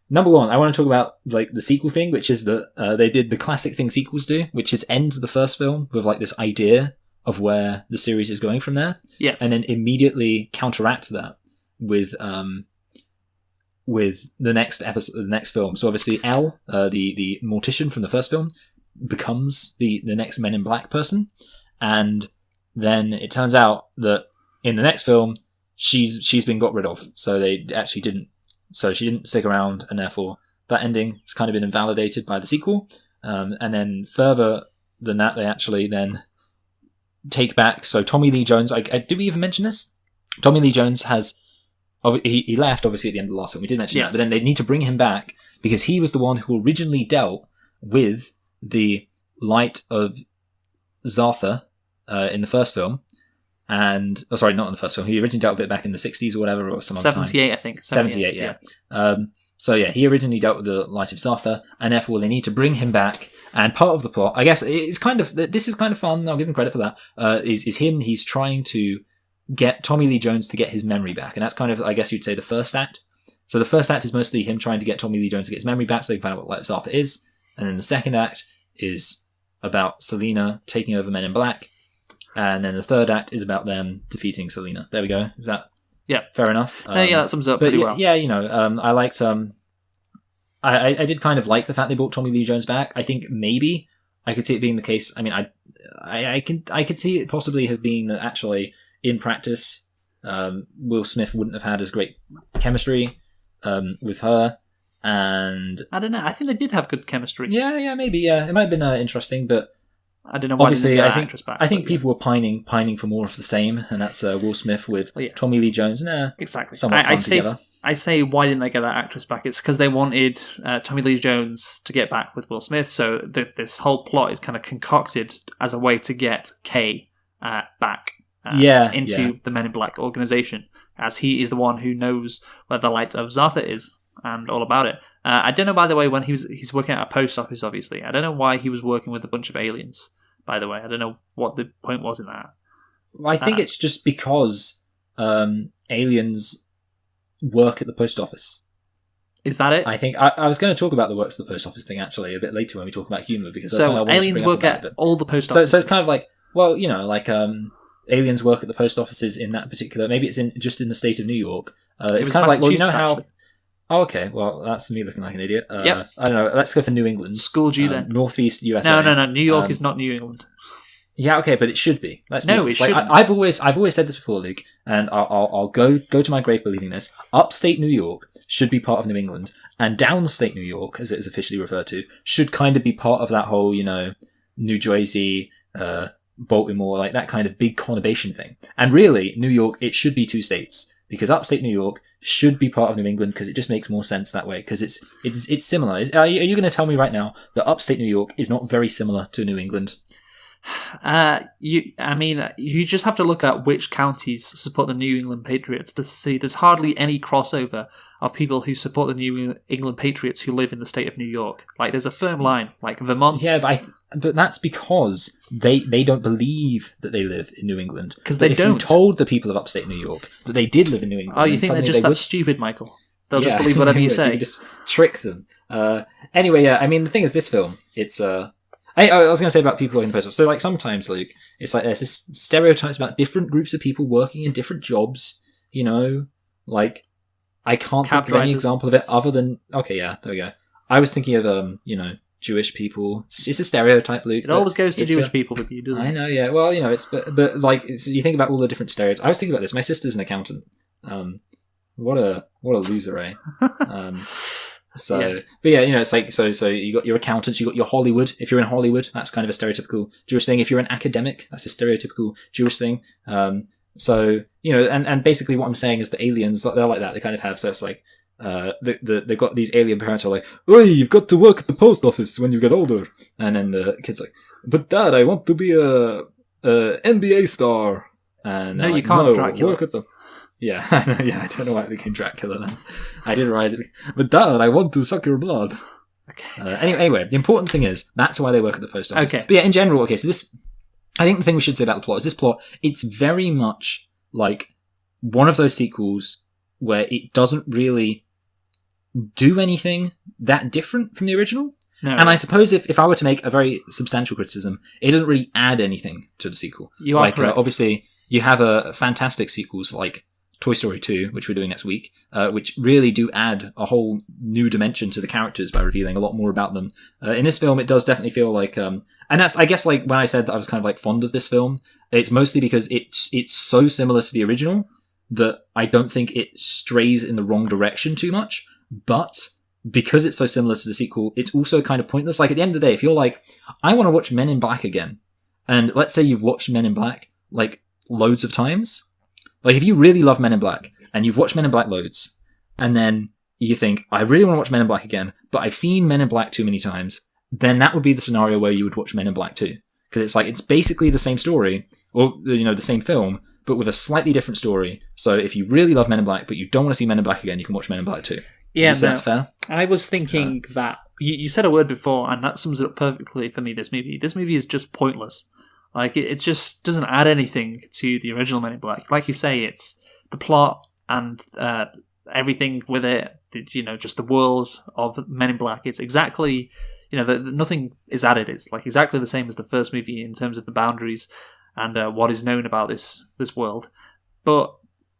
Number one, I want to talk about like the sequel thing, which is that they did the classic thing sequels do, which is end the first film with like this idea of where the series is going from there. Yes. And then immediately counteract that with the next episode, the next film. So obviously Elle, the mortician from the first film, becomes the next Men in Black person, and then it turns out that in the next film she's been got rid of. So they actually didn't. So she didn't stick around, and therefore that ending has kind of been invalidated by the sequel. And then further than that, they actually then take back. So Tommy Lee Jones, did we even mention this? Tommy Lee Jones has, he left obviously at the end of the last one. We did mention that, but then they need to bring him back because he was the one who originally dealt with the Light of Zartha in the first film. And not in the first film. He originally dealt with it back in the 60s or whatever, or some other time. 78, I think. 78, yeah. So yeah, he originally dealt with the Light of Zartha, and therefore they need to bring him back. And part of the plot, I guess, it's kind of this is kind of fun. I'll give him credit for that. Is him? He's trying to get Tommy Lee Jones to get his memory back, and that's kind of, I guess you'd say, the first act. So the first act is mostly him trying to get Tommy Lee Jones to get his memory back, so they can find out what Light of Zartha is. And then the second act is about Selina taking over Men in Black. And then the third act is about them defeating Selina. There we go. Is that fair enough? That sums up pretty well. Yeah, I liked. I did kind of like the fact they brought Tommy Lee Jones back. I think maybe I could see it being the case. I mean, I could see it possibly have been that actually in practice, Will Smith wouldn't have had as great chemistry with her. And I don't know. I think they did have good chemistry. Yeah, maybe. Yeah, it might have been interesting, but. I don't know why obviously, I think people were pining for more of the same, and that's Will Smith with Tommy Lee Jones. Exactly. Somewhat fun together. I say, why didn't they get that actress back? It's because they wanted Tommy Lee Jones to get back with Will Smith, so this whole plot is kind of concocted as a way to get Kay back into the Men in Black organization, as he is the one who knows where the Light of Zartha is and all about it. I don't know, by the way, when he's working at a post office, obviously. I don't know why he was working with a bunch of aliens, by the way. I don't know what the point was in that. Well, I think it's just because aliens work at the post office. Is that it? I think I was going to talk about the works of the post office thing, actually, a bit later when we talk about humour, because that's something I wanted aliens to bring work up at all the post offices. So it's kind of like, well, aliens work at the post offices in that particular... Maybe it's just in the state of New York. It's kind of like, well, you know how... Actually. Oh, okay. Well, that's me looking like an idiot. Yep. I don't know. Let's go for New England. Schooled you then. Northeast USA. No. New York is not New England. Yeah, okay, but it should be. Let's be No, honest. it Like, shouldn't. I've always said this before, Luke, and I'll go to my grave believing this. Upstate New York should be part of New England, and downstate New York, as it is officially referred to, should kind of be part of that whole, New Jersey, Baltimore, like that kind of big conurbation thing. And really, New York, it should be two states, because upstate New York should be part of New England, because it just makes more sense that way, because it's similar. Are you going to tell me right now that upstate New York is not very similar to New England? You just have to look at which counties support the New England Patriots to see there's hardly any crossover of people who support the New England Patriots who live in the state of New York. Like, there's a firm line, like Vermont. Yeah, but that's because they don't believe that they live in New England. Because they don't. If you told the people of upstate New York that they did live in New England... Oh, you think they're just that stupid, Michael? They'll just believe whatever you say. You just trick them. Anyway, yeah, I mean, the thing is, this film, it's... I was going to say about people working in the post office. So, like, sometimes, Luke, it's like there's this stereotypes about different groups of people working in different jobs, Like, I can't think of any example of it other than... Okay, yeah, there we go. I was thinking of, Jewish people. It's a stereotype, Luke. It always goes to Jewish people with you, doesn't it? I know, yeah. Well, it's... But like, you think about all the different stereotypes. I was thinking about this. My sister's an accountant. What a loser, eh? Yeah. But yeah, it's like, so you got your accountants, you got your Hollywood. If you're in Hollywood, that's kind of a stereotypical Jewish thing. If you're an academic, that's a stereotypical Jewish thing. And basically what I'm saying is the aliens, they're like that. They kind of have, so it's like, they've got these alien parents who are like, "Oh, you've got to work at the post office when you get older." And then the kid's like, "But Dad, I want to be a NBA star." And no, you like, can't, no, Dracula. work at the... Yeah, yeah, I don't know why it became Dracula then. I didn't realize it. But Dad, I want to suck your blood. Okay. Anyway, the important thing is, that's why they work at the post office. Okay. But yeah, in general, okay, so this... I think the thing we should say about the plot is this plot, it's very much like one of those sequels where it doesn't really do anything that different from the original. No. And I suppose if I were to make a very substantial criticism, it doesn't really add anything to the sequel. You are correct. Obviously, you have fantastic sequels like Toy Story 2, which we're doing next week, which really do add a whole new dimension to the characters by revealing a lot more about them. In this film, it does definitely feel like... and that's, I guess, like when I said that I was kind of like fond of this film, it's mostly because it's so similar to the original that I don't think it strays in the wrong direction too much. But because it's so similar to the sequel, it's also kind of pointless. Like, at the end of the day, if you're like, I want to watch Men in Black again, and let's say you've watched Men in Black, like, loads of times... Like, if you really love Men in Black, and you've watched Men in Black loads, and then you think, I really want to watch Men in Black again, but I've seen Men in Black too many times, then that would be the scenario where you would watch Men in Black 2. Because it's like, it's basically the same story, or, the same film, but with a slightly different story. So if you really love Men in Black, but you don't want to see Men in Black again, you can watch Men in Black 2. Yeah, that's fair? I was thinking that... You said a word before, and that sums it up perfectly for me, this movie. This movie is just pointless. Like, it just doesn't add anything to the original Men in Black. Like you say, it's the plot and everything with it, just the world of Men in Black. It's exactly, nothing is added. It's like exactly the same as the first movie in terms of the boundaries and what is known about this world. But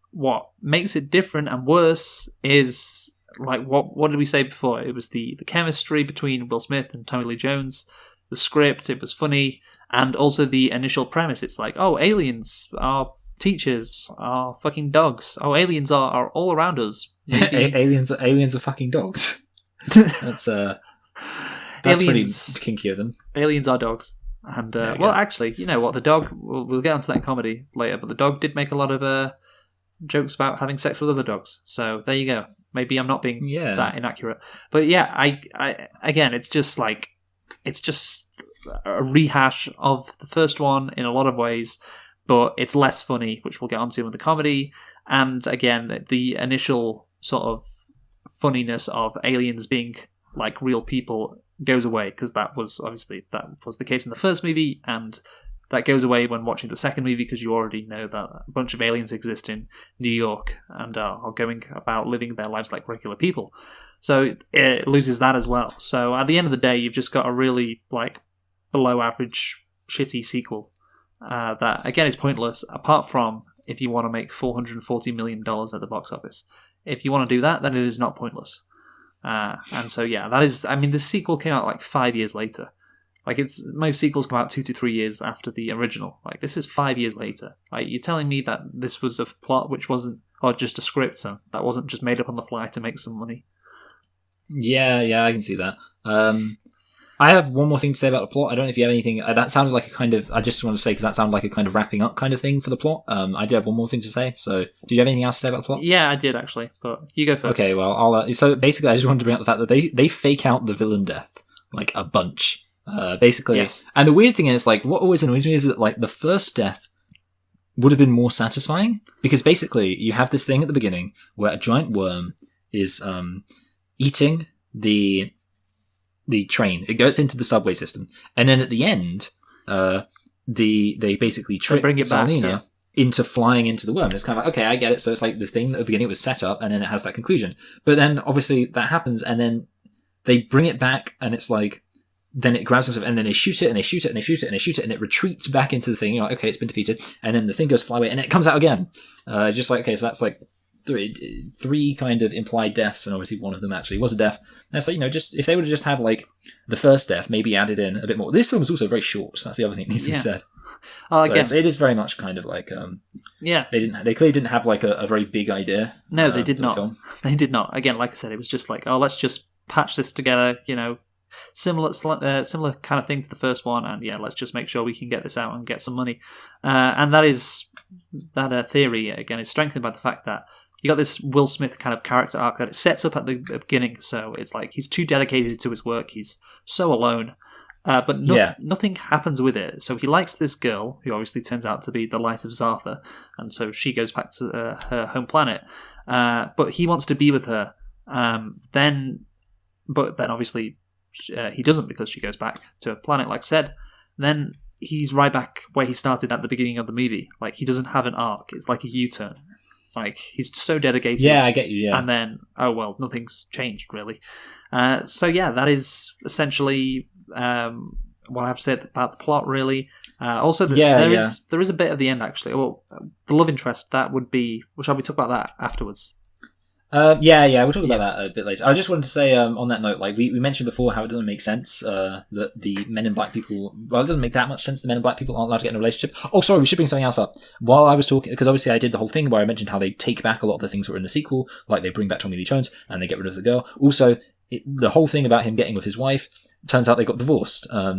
what makes it different and worse is, like, what did we say before? It was the chemistry between Will Smith and Tommy Lee Jones, the script, it was funny, and also the initial premise. It's like, oh, aliens are teachers, are fucking dogs. Oh, aliens are all around us. aliens are fucking dogs. That's pretty kinky of them. Aliens are dogs. And, well, actually, you know what? The dog, we'll get onto that in comedy later, but the dog did make a lot of jokes about having sex with other dogs. So there you go. Maybe I'm not being that inaccurate. But yeah, I again, it's just a rehash of the first one in a lot of ways, but it's less funny, which we'll get onto in the comedy. And again, the initial sort of funniness of aliens being like real people goes away, because that was the case in the first movie, and that goes away when watching the second movie, because you already know that a bunch of aliens exist in New York and are going about living their lives like regular people. So it loses that as well. So at the end of the day, you've just got a really like below average shitty sequel that again is pointless, apart from if you want to make $440 million at the box office. If you want to do that, then it is not pointless. And so yeah, that is, I mean, the sequel came out like 5 years later. Like, most sequels come out 2 to 3 years after the original. Like, this is 5 years later. Like, you're telling me that this was a plot which wasn't, or just a script, so that wasn't just made up on the fly to make some money. Yeah, I can see that. I have one more thing to say about the plot. I don't know if you have anything. That sounded like a kind of. I just want to say because that sounded like a kind of wrapping up kind of thing for the plot. I did have one more thing to say. So, did you have anything else to say about the plot? Yeah, I did actually, but you go first. Okay, well, I'll. So basically, I just wanted to bring up the fact that they fake out the villain death like a bunch. Basically, Yes. And the weird thing is, like, what always annoys me is that like the first death would have been more satisfying because basically you have this thing at the beginning where a giant worm is eating the train. It goes into the subway system, and then at the end, they basically trick bring it back, Salina yeah. into flying into the worm. And it's kind of like, okay, I get it. So it's like the thing at the beginning was set up, and then it has that conclusion. But then obviously that happens, and then they bring it back, and it's like then it grabs themselves, and then they shoot it, and they shoot it, and they shoot it, and they shoot it, and it retreats back into the thing. You're like, okay, it's been defeated, and then the thing goes to fly away, and it comes out again. Just like, okay, so that's like three kind of implied deaths, and obviously one of them actually was a death. And it's like, just if they would have just had like the first death, maybe added in a bit more. This film is also very short, so that's the other thing that needs to be said. So Again, it is very much kind of like yeah. they clearly didn't have like a very big idea. No, they did for the not. film. They did not. Again, like I said, it was just like, oh, let's just patch this together. Similar kind of thing to the first one, and yeah, let's just make sure we can get this out and get some money. And that theory again is strengthened by the fact that you got this Will Smith kind of character arc that it sets up at the beginning. So it's like he's too dedicated to his work. He's so alone. But nothing happens with it. So he likes this girl, who obviously turns out to be the Light of Zartha, and so she goes back to her home planet. But he wants to be with her. Then obviously he doesn't because she goes back to her planet, like said. Then he's right back where he started at the beginning of the movie. Like, he doesn't have an arc. It's like a U-turn. Like, he's so dedicated. Yeah, I get you, yeah. And then, oh well, nothing's changed, really. So yeah, that is essentially what I have to say about the plot, really. Also, there is a bit at the end, actually. Well, the love interest, that would be... Shall we talk about that afterwards? We'll talk about that a bit later. I just wanted to say on that note, like we mentioned before, how it doesn't make sense that the Men in Black people. Well, it doesn't make that much sense. The Men in Black people aren't allowed to get in a relationship. Oh, sorry, we should bring something else up. While I was talking, because obviously I did the whole thing where I mentioned how they take back a lot of the things that were in the sequel, like they bring back Tommy Lee Jones and they get rid of the girl. Also, the whole thing about him getting with his wife, turns out they got divorced. A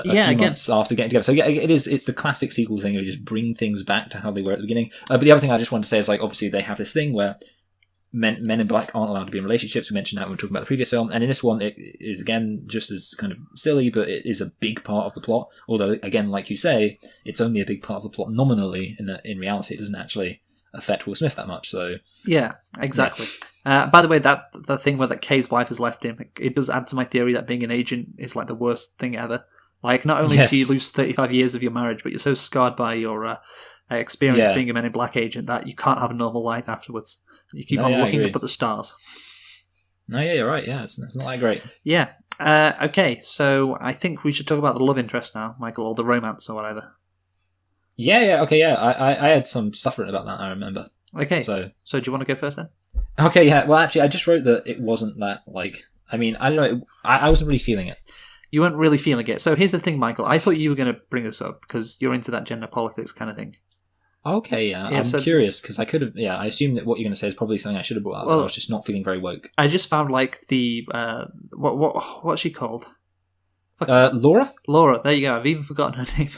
few months after getting together. So yeah, it's the classic sequel thing. They just bring things back to how they were at the beginning. But the other thing I just wanted to say is, like, obviously they have this thing where Men in Black aren't allowed to be in relationships. We mentioned that when we were talking about the previous film, and in this one it is again just as kind of silly, but it is a big part of the plot. Although again, like you say, it's only a big part of the plot nominally. In reality, it doesn't actually affect Will Smith that much. So yeah, exactly. Yeah. By the way, that thing where that Kay's wife has left him, it does add to my theory that being an agent is like the worst thing ever. Like, not only do you lose 35 years of your marriage, but you're so scarred by your experience being a Men in Black agent that you can't have a normal life afterwards. You keep on looking up at the stars. No, yeah, you're right. Yeah, it's not that great. Yeah. Okay, so I think we should talk about the love interest now, Michael, or the romance or whatever. I had some stuff written about that, I remember. Okay, so do you want to go first then? Okay, yeah. Well, actually, I just wrote that it wasn't that, like... I mean, I don't know. I wasn't really feeling it. You weren't really feeling it. So here's the thing, Michael. I thought you were going to bring this up because you're into that gender politics kind of thing. Okay, yeah. I'm curious because I could have... Yeah, I assume that what you're going to say is probably something I should have brought up, but I was just not feeling very woke. I just found, like, the... what's she called? Laura? Laura, there you go. I've even forgotten her name.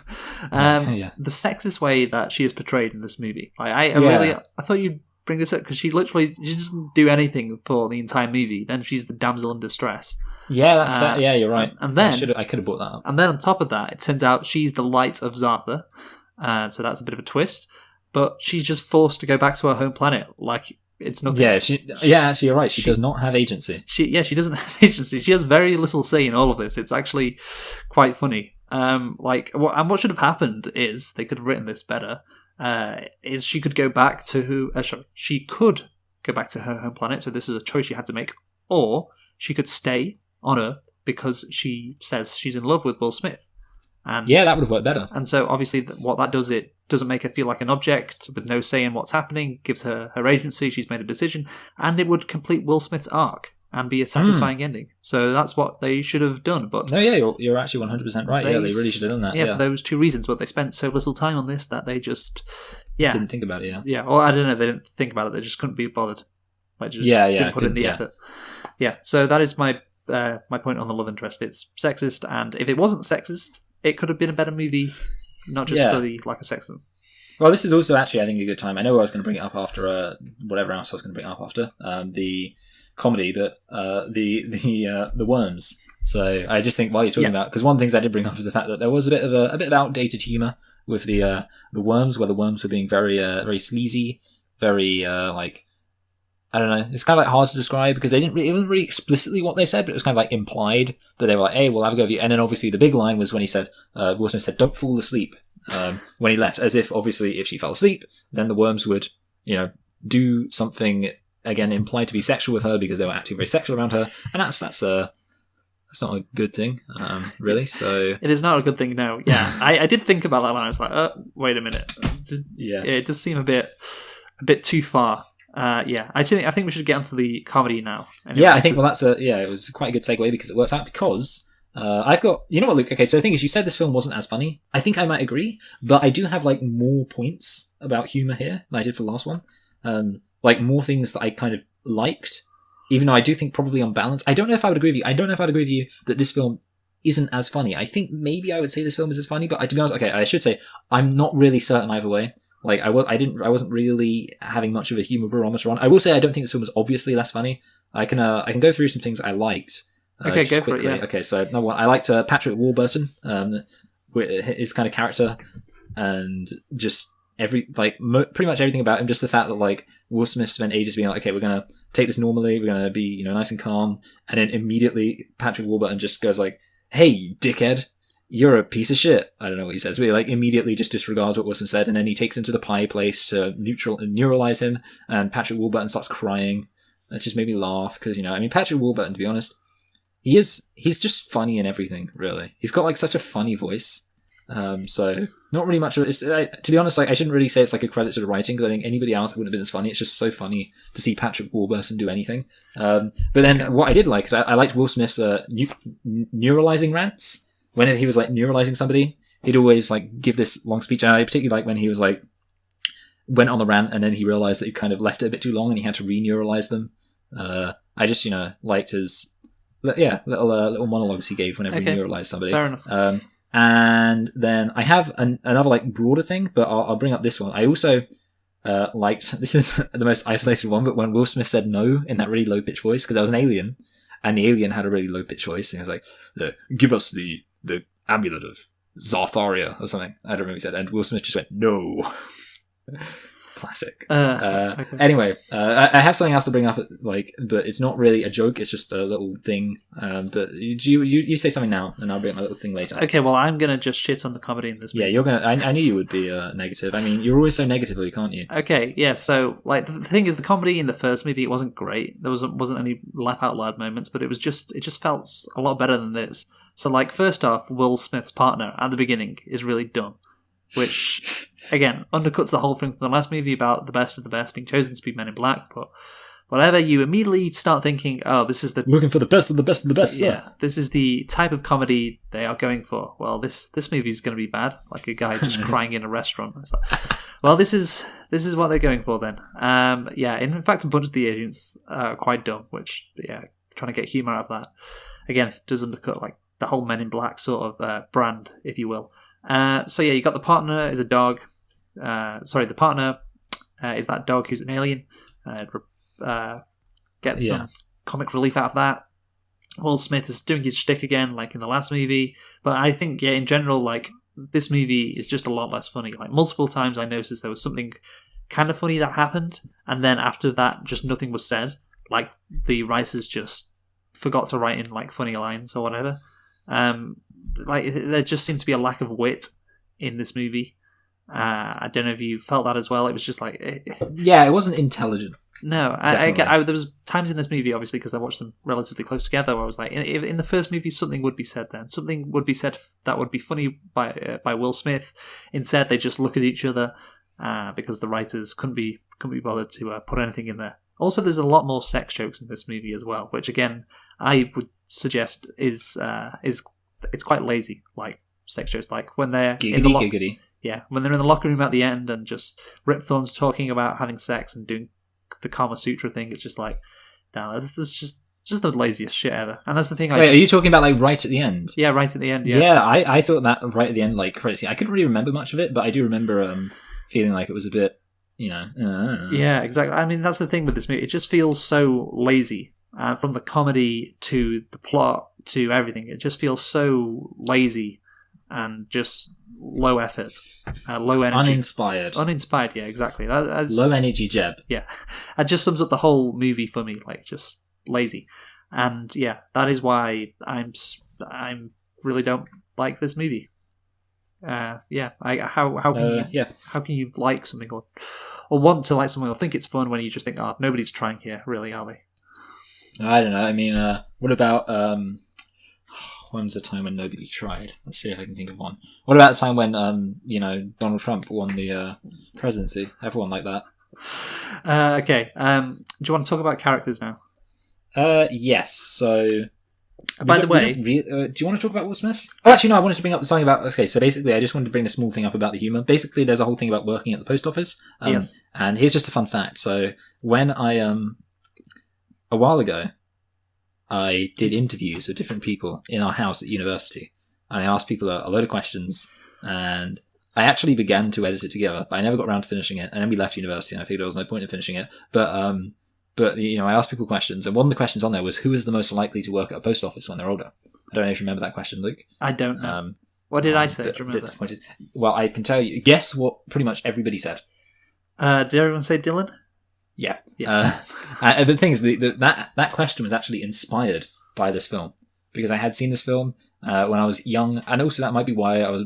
The sexist way that she is portrayed in this movie. Like, I thought you'd bring this up because she doesn't do anything for the entire movie. Then she's the damsel in distress. Yeah, that's fair. Yeah, you're right. And then I could have brought that up. And then on top of that, it turns out she's the Light of Zartha. So that's a bit of a twist. But she's just forced to go back to her home planet. Like, it's nothing. Yeah, actually, you're right. She does not have agency. She doesn't have agency. She has very little say in all of this. It's actually quite funny. And what should have happened is, they could have written this better, is she could go back to she could go back to her home planet, so this is a choice she had to make, or she could stay on Earth because she says she's in love with Will Smith. And that would have worked better. And so obviously what that does, it doesn't make her feel like an object with no say in what's happening, gives her agency, she's made a decision, and it would complete Will Smith's arc. and be a satisfying ending. So that's what they should have done. But no, yeah, you're actually 100% right. Yeah, they really should have done that. Yeah, for those two reasons. But they spent so little time on this that they just didn't think about it. Yeah. Well, I don't know. They didn't think about it. They just couldn't be bothered. Like, just didn't put in the effort. Yeah. So that is my my point on the love interest. It's sexist, and if it wasn't sexist, it could have been a better movie, not just for the lack of sexism. Well, this is also actually, I think, a good time. I know I was going to bring it up after whatever else I was going to bring it up after the comedy, but the worms. So I just think while you're talking about, because one of the things I did bring up is the fact that there was a bit of outdated humour with the worms, where the worms were being very very sleazy, very like, I don't know. It's kind of like hard to describe because it wasn't really explicitly what they said, but it was kind of like implied that they were like, "Hey, we'll have a go at you." And then obviously the big line was when he said, Will Smith said, "Don't fall asleep." When he left, as if obviously if she fell asleep, then the worms would, do something again implied to be sexual with her because they were acting very sexual around her, and that's not a good thing, really. So it is not a good thing. No, yeah, I did think about that line. I was like, wait a minute, yes, it does seem a bit too far. I think we should get onto the comedy now. Anyway, I think it was quite a good segue because it works out because. I've got, you know what, Luke? Okay, so the thing is, you said this film wasn't as funny. I think I might agree, but I do have like more points about humor here than I did for the last one. Like more things that I kind of liked, even though I do think probably on balance. I don't know if I would agree with you. I don't know if I'd agree with you that this film isn't as funny. I think maybe I would say this film is as funny, but to be honest, okay, I should say I'm not really certain either way. Like I wasn't really having much of a humor barometer on. I will say I don't think this film was obviously less funny. I can go through some things I liked. Okay, go quickly. for it. Yeah. Okay, so number one, I liked Patrick Warburton, his kind of character, and just pretty much everything about him. Just the fact that like Will Smith spent ages being like, okay, we're gonna take this normally, we're gonna be nice and calm, and then immediately Patrick Warburton just goes like, "Hey, dickhead, you're a piece of shit." I don't know what he says, but he like immediately just disregards what Will Smith said, and then he takes him to the pie place to neuralize him, and Patrick Warburton starts crying. That just made me laugh because Patrick Warburton, to be honest. He's just funny in everything, really. He's got like such a funny voice. So not really much of it. To be honest, like I shouldn't really say it's like a credit to the writing because I think anybody else wouldn't have been as funny. It's just so funny to see Patrick Warburton do anything. But then what I did like is I liked Will Smith's neuralizing rants. Whenever he was like neuralizing somebody, he'd always like give this long speech. And I particularly like when he was like went on the rant and then he realized that he kind of left it a bit too long and he had to re-neuralize them. I just liked his little monologues he gave whenever he neuralized somebody. Fair enough. And then I have another like broader thing, but I'll bring up this one. I also liked, this is the most isolated one, but when Will Smith said no in that really low pitched voice, because that was an alien, and the alien had a really low pitched voice, and he was like, "Give us the amulet of Zartharia," or something. I don't remember what he said, and Will Smith just went, "No." Classic. Okay. Anyway, I have something else to bring up, but it's not really a joke. It's just a little thing. But you say something now, and I'll bring up my little thing later. Okay, well, I'm gonna just shit on the comedy in this movie. Yeah, you're gonna. I knew you would be negative. I mean, you're always so negative, can't you? Okay, yeah. So, like, the thing is, the comedy in the first movie, it wasn't great. There wasn't any laugh out loud moments, but it just felt a lot better than this. So, like, first off, Will Smith's partner at the beginning is really dumb, which again undercuts the whole thing from the last movie about the best of the best being chosen to be Men in Black. But whatever, you immediately start thinking, oh, this is the looking for the best of the best of the best. Yeah, this is the type of comedy they are going for. Well, this movie is going to be bad, like a guy just crying in a restaurant. It's like, well, this is what they're going for then. In fact, a bunch of the agents are quite dumb, which trying to get humor out of that again does undercut like the whole Men in Black sort of brand, if you will. You got the partner is a dog. The partner is that dog who's an alien. Get some comic relief out of that. Will Smith is doing his shtick again, like in the last movie. But I think, in general, like this movie is just a lot less funny. Like multiple times, I noticed there was something kind of funny that happened, and then after that, just nothing was said. Like the writers just forgot to write in like funny lines or whatever. Like there just seemed to be a lack of wit in this movie. I don't know if you felt that as well. It was just like it wasn't intelligent. No, there was times in this movie, obviously, because I watched them relatively close together, where I was like, in the first movie, something would be said then. Something would be said that would be funny by Will Smith. Instead, they just look at each other because the writers couldn't be bothered to put anything in there. Also, there's a lot more sex jokes in this movie as well, which again I would suggest is it's quite lazy, like sex jokes, like when they're in the Giggity. yeah, when they're in the locker room at the end and just Rip Thorne's talking about having sex and doing the Kama Sutra thing. It's just like, no, that's just the laziest shit ever. And that's the thing. Wait, are you talking about like right at the end? Yeah, right at the end. Yeah, Yeah, I thought that right at the end, like credit scene. I couldn't really remember much of it, but I do remember feeling like it was a bit, Yeah, exactly. I mean, that's the thing with this movie. It just feels so lazy. From the comedy to the plot to everything, it just feels so lazy and just low effort, low energy, uninspired. Yeah, exactly. That's, low energy Jeb. Yeah, it just sums up the whole movie for me. Like, just lazy, and yeah, that is why I'm really don't like this movie. How can you like something or want to like something or think it's fun when you just think, oh, nobody's trying here, really, are they? I don't know. I mean, what about when was the time when nobody tried? Let's see if I can think of one. What about the time when Donald Trump won the presidency? Everyone like that. Okay. Do you want to talk about characters now? Yes. So, by the way, do you want to talk about Will Smith? Oh, actually, no. I wanted to bring up something about. Okay, so basically, I just wanted to bring a small thing up about the humor. Basically, there's a whole thing about working at the post office. Yes. And here's just a fun fact. So when I a while ago, I did interviews with different people in our house at university, and I asked people a load of questions, and I actually began to edit it together, but I never got around to finishing it, and then we left university, and I figured there was no point in finishing it. But I asked people questions, and one of the questions on there was, who is the most likely to work at a post office when they're older? I don't know if you remember that question, Luke. I don't know. What did I say? Do you remember that? Well, I can tell you. Guess what pretty much everybody said. Did everyone say Dylan? Yeah. But the thing is, that question was actually inspired by this film, because I had seen this film when I was young, and also that might be why I was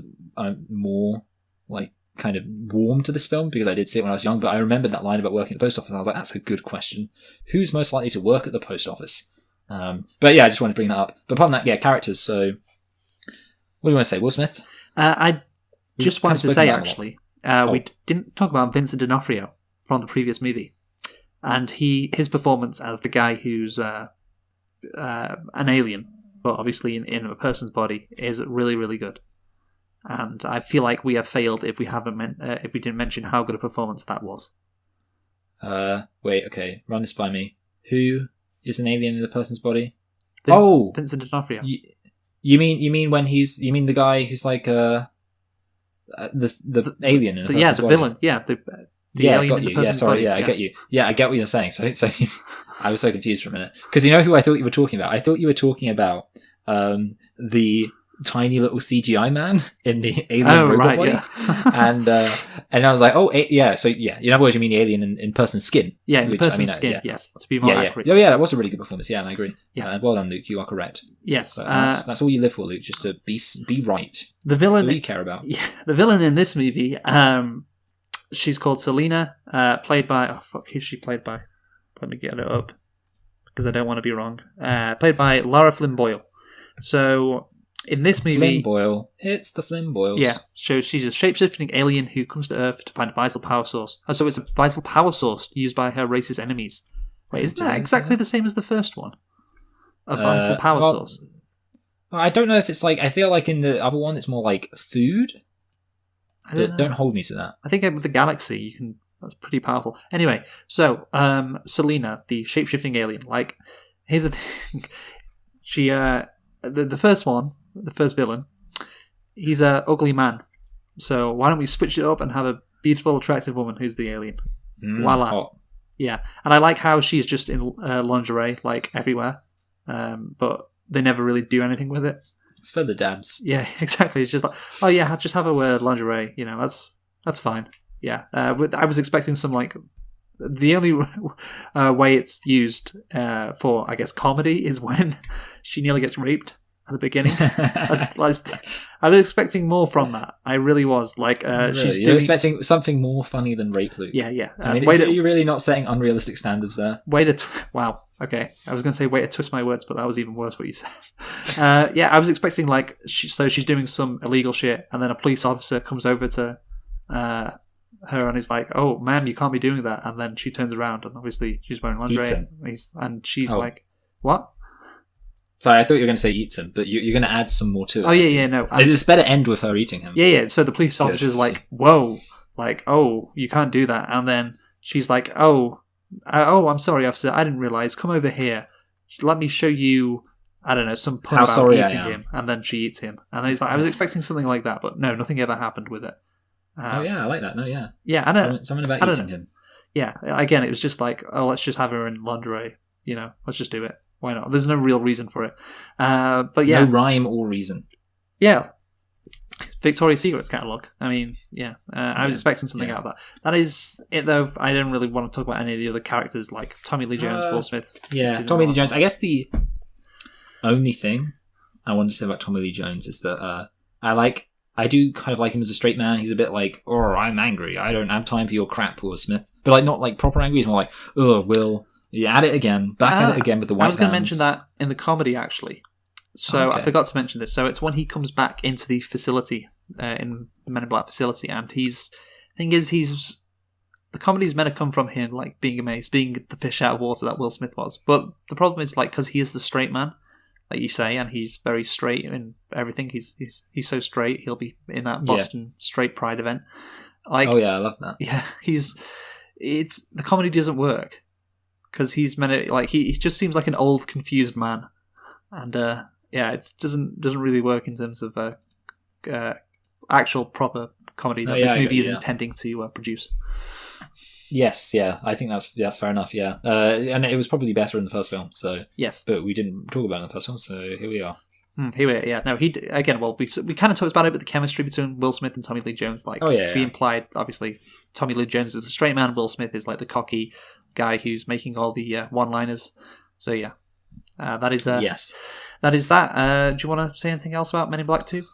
more like kind of warm to this film, because I did see it when I was young. But I remembered that line about working at the post office, and I was like, that's a good question. Who's most likely to work at the post office? But yeah, I just wanted to bring that up. But apart from that, yeah, characters. So, what do you want to say, Will Smith? I just wanted to say, actually, we didn't talk about Vincent D'Onofrio from the previous movie. And his performance as the guy who's an alien, but obviously in a person's body, is really, really good. And I feel like we have failed if we didn't mention how good a performance that was. Wait, okay, run this by me. Who is an alien in a person's body? Vincent D'Onofrio. You mean when you mean the guy who's like the alien in a person's body? Yeah, the villain. Yeah, I got you. Yeah, sorry. Yeah, I get you. Yeah, I get what you're saying. So I was so confused for a minute, because you know who I thought you were talking about. I thought you were talking about the tiny little CGI man in the alien robot body, and I was like, yeah. So yeah, in other words, you mean the alien in person's skin? Yeah, in person's skin. Yeah. Yes, to be more accurate. Yeah, that was a really good performance. Yeah, and I agree. Yeah, well done, Luke. You are correct. Yes, that's all you live for, Luke. Just to be right. The villain. That's all you care about. Yeah, the villain in this movie. She's called Selena, played by... who's she played by? Let me get it up, because I don't want to be wrong. Played by Lara Flynn Boyle. So, in this movie... Flynn Boyle. It's the Flynn Boyles. Yeah, so she's a shape-shifting alien who comes to Earth to find a vital power source. Oh, so it's a vital power source used by her race's enemies. Wait, isn't that exactly the same as the first one? A vital power source. I don't know if it's like... I feel like in the other one, it's more like food. Don't hold me to that. I think with the galaxy, that's pretty powerful. Anyway, so Selena, the shape-shifting alien, like, here's the thing. She, the first one, the first villain, he's a ugly man. So why don't we switch it up and have a beautiful, attractive woman who's the alien? Voila. Oh. Yeah, and I like how she's just in lingerie, like, everywhere. But they never really do anything with it. It's for the dads. Yeah, exactly. It's just like, oh yeah, just have her wear lingerie. That's fine. Yeah, I was expecting some like. The only way it's used for, I guess, comedy is when she nearly gets raped at the beginning. I was expecting more from that. I really was. Like, really? You're expecting something more funny than rape, Luke. Yeah. Are you really not setting unrealistic standards there? Wow. Okay, I was going to say way to twist my words, but that was even worse what you said. I was expecting like, so she's doing some illegal shit, and then a police officer comes over to her and he's like, "Oh, ma'am, you can't be doing that." And then she turns around and obviously she's wearing lingerie, and she's like, "What?" Sorry, I thought you were going to say eats him, but you're going to add some more to it. Oh yeah, no. It's better end with her eating him. Yeah. So the police officer's like, "Whoa, like, oh, you can't do that." And then she's like, "Oh, I'm sorry, officer. I didn't realize. Come over here. Let me show you." I don't know, some pun about eating him, and then she eats him. And then he's like, I was expecting something like that, but no, nothing ever happened with it. Oh yeah, I like that. No, yeah. Yeah, I know. Something about eating him. Yeah, again, it was just like, oh, let's just have her in lingerie. Let's just do it. Why not? There's no real reason for it. But yeah. No rhyme or reason. Yeah. Victoria's Secret's catalogue. I mean, yeah. I was expecting something out of that. That is it, though. I don't really want to talk about any of the other characters like Tommy Lee Jones, Will Smith. Yeah, Tommy Lee Jones. I guess the only thing I wanted to say about Tommy Lee Jones is that I do kind of like him as a straight man. He's a bit like, oh, I'm angry. I don't have time for your crap, Will Smith. But like not like proper angry. He's more like, oh, Will, you at it again. Back at it again with the white I was going to mention that in the comedy, actually. So I forgot to mention this. So it's when he comes back into the facility, in the Men in Black facility, and the comedy's meant to come from him, like being amazed, being the fish out of water that Will Smith was. But the problem is, like, because he is the straight man, like you say, and he's very straight in everything. He's so straight. He'll be in that Boston Straight Pride event. Like, oh yeah, I love that. Yeah, the comedy doesn't work because he's meant to, like, he just seems like an old, confused man, and it doesn't really work in terms of actual proper comedy that this movie is intending to produce. Yes, yeah, I think that's fair enough. Yeah, and it was probably better in the first film. So yes, but we didn't talk about it in the first film, so here we are. Here we are. Yeah, no, again. Well, we kind of talked about it, but the chemistry between Will Smith and Tommy Lee Jones, like, we implied, obviously, Tommy Lee Jones is a straight man. Will Smith is like the cocky guy who's making all the one-liners. So yeah, that is yes, that is that. Do you want to say anything else about Men in Black 2?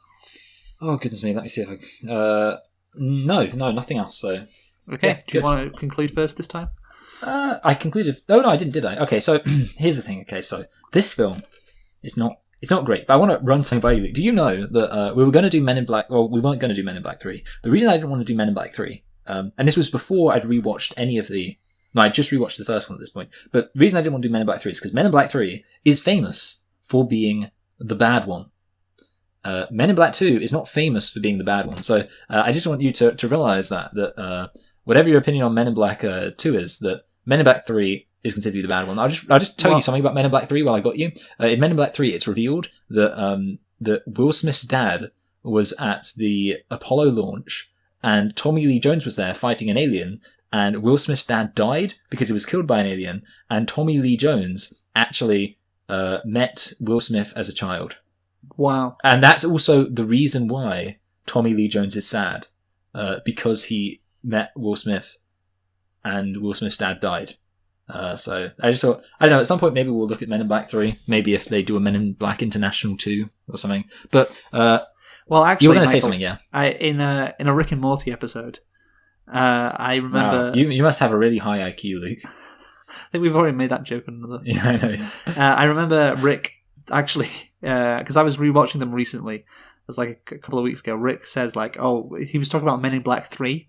Oh goodness me, let me see if I. No, nothing else. So. Okay, yeah, do you want to conclude first this time? I concluded. Oh no, I didn't, did I? Okay, so here's the thing. Okay, so this film is not. It's not great, but I want to run something by you. Do you know that we were going to do Men in Black? Well, we weren't going to do Men in Black 3. The reason I didn't want to do Men in Black 3, and this was before I'd rewatched any of the. No, I just rewatched the first one at this point. But the reason I didn't want to do Men in Black 3 is because Men in Black 3 is famous for being the bad one. Men in Black 2 is not famous for being the bad one. So I just want you to realize that whatever your opinion on Men in Black 2 is, that Men in Black 3 is considered to be the bad one. I'll just tell you something about Men in Black 3 while I got you. In Men in Black 3, it's revealed that that Will Smith's dad was at the Apollo launch, and Tommy Lee Jones was there fighting an alien, and Will Smith's dad died because he was killed by an alien, and Tommy Lee Jones actually met Will Smith as a child. Wow. And that's also the reason why Tommy Lee Jones is sad, because he met Will Smith and Will Smith's dad died. So I just thought, I don't know, at some point maybe we'll look at Men in Black 3, maybe if they do a Men in Black International 2 or something. But well, actually, you were going to say something, yeah? In a Rick and Morty episode, I remember... Wow. You must have a really high IQ, Luke. I think we've already made that joke on another... Yeah, I know. Yeah. I remember Rick, actually, because I was rewatching them recently, it was like a couple of weeks ago, Rick says, like, he was talking about Men in Black 3,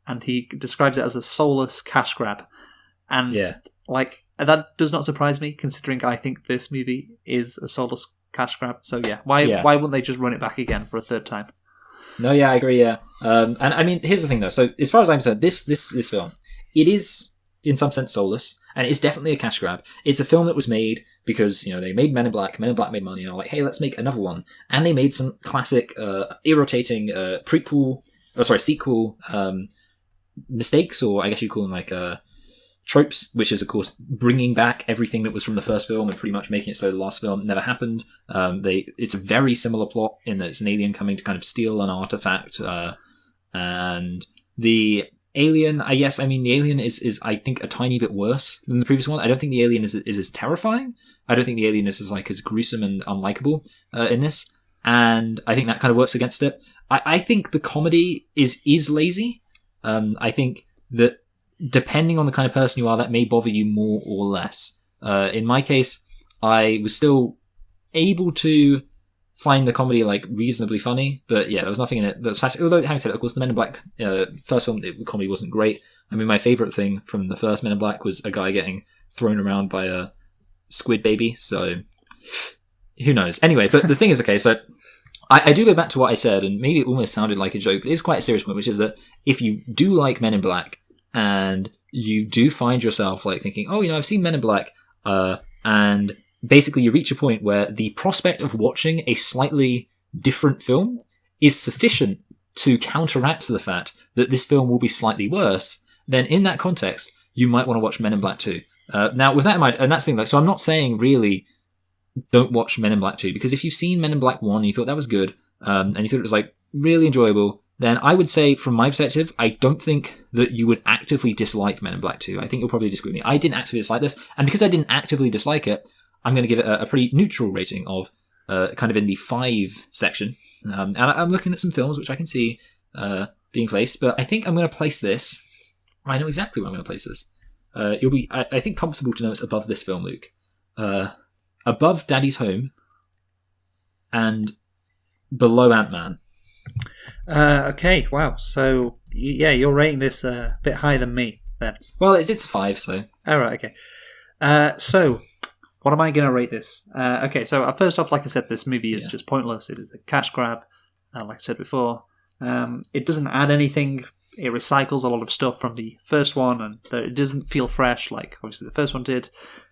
and he describes it as a soulless cash grab. And, like, that does not surprise me, considering I think this movie is a soulless cash grab. So, why wouldn't they just run it back again for a third time? No, I agree, yeah. And, I mean, here's the thing, though. So, as far as I'm concerned, this film, it is, in some sense, soulless, and it's definitely a cash grab. It's a film that was made because, they made Men in Black made money, and they're like, hey, let's make another one. And they made some classic, irritating sequel mistakes, or I guess you'd call them, like, tropes, which is, of course, bringing back everything that was from the first film and pretty much making it so the last film never happened. It's a very similar plot in that it's an alien coming to kind of steal an artifact, and the alien, the alien is I think a tiny bit worse than the previous one. I don't think the alien is as terrifying. I don't think the alien is as gruesome and unlikable in this, and I think that kind of works against it. I think the comedy is lazy. I think that depending on the kind of person you are, that may bother you more or less. In my case, I was still able to find the comedy like reasonably funny, but yeah, there was nothing in it that was fascinating. Although, having said it, of course, the Men in Black first film, the comedy wasn't great. I mean, my favorite thing from the first Men in Black was a guy getting thrown around by a squid baby. So who knows? Anyway, but the thing is, okay, so I do go back to what I said, and maybe it almost sounded like a joke, but it's quite a serious point, which is that if you do like Men in Black and you do find yourself like thinking, oh, I've seen Men in Black, and basically you reach a point where the prospect of watching a slightly different film is sufficient to counteract the fact that this film will be slightly worse, then in that context, you might want to watch Men in Black 2. Now, with that in mind, and that's the thing, like, so I'm not saying really don't watch Men in Black 2, because if you've seen Men in Black 1 and you thought that was good, and you thought it was like really enjoyable, then I would say, from my perspective, I don't think that you would actively dislike Men in Black 2. I think you'll probably disagree with me. I didn't actively dislike this, and because I didn't actively dislike it, I'm going to give it a pretty neutral rating of kind of in the 5 section. And I'm looking at some films which I can see being placed, but I think I'm going to place this. I know exactly where I'm going to place this. You'll be, I think, comfortable to know it's above this film, Luke. Above Daddy's Home and below Ant-Man. Okay, wow. So, yeah, you're rating this a bit higher than me, then. Well, it's a 5, so... All right, okay. So, what am I going to rate this? Okay, so first off, like I said, this movie is just pointless. It is a cash grab, like I said before. It doesn't add anything. It recycles a lot of stuff from the first one, and it doesn't feel fresh like obviously the first one did.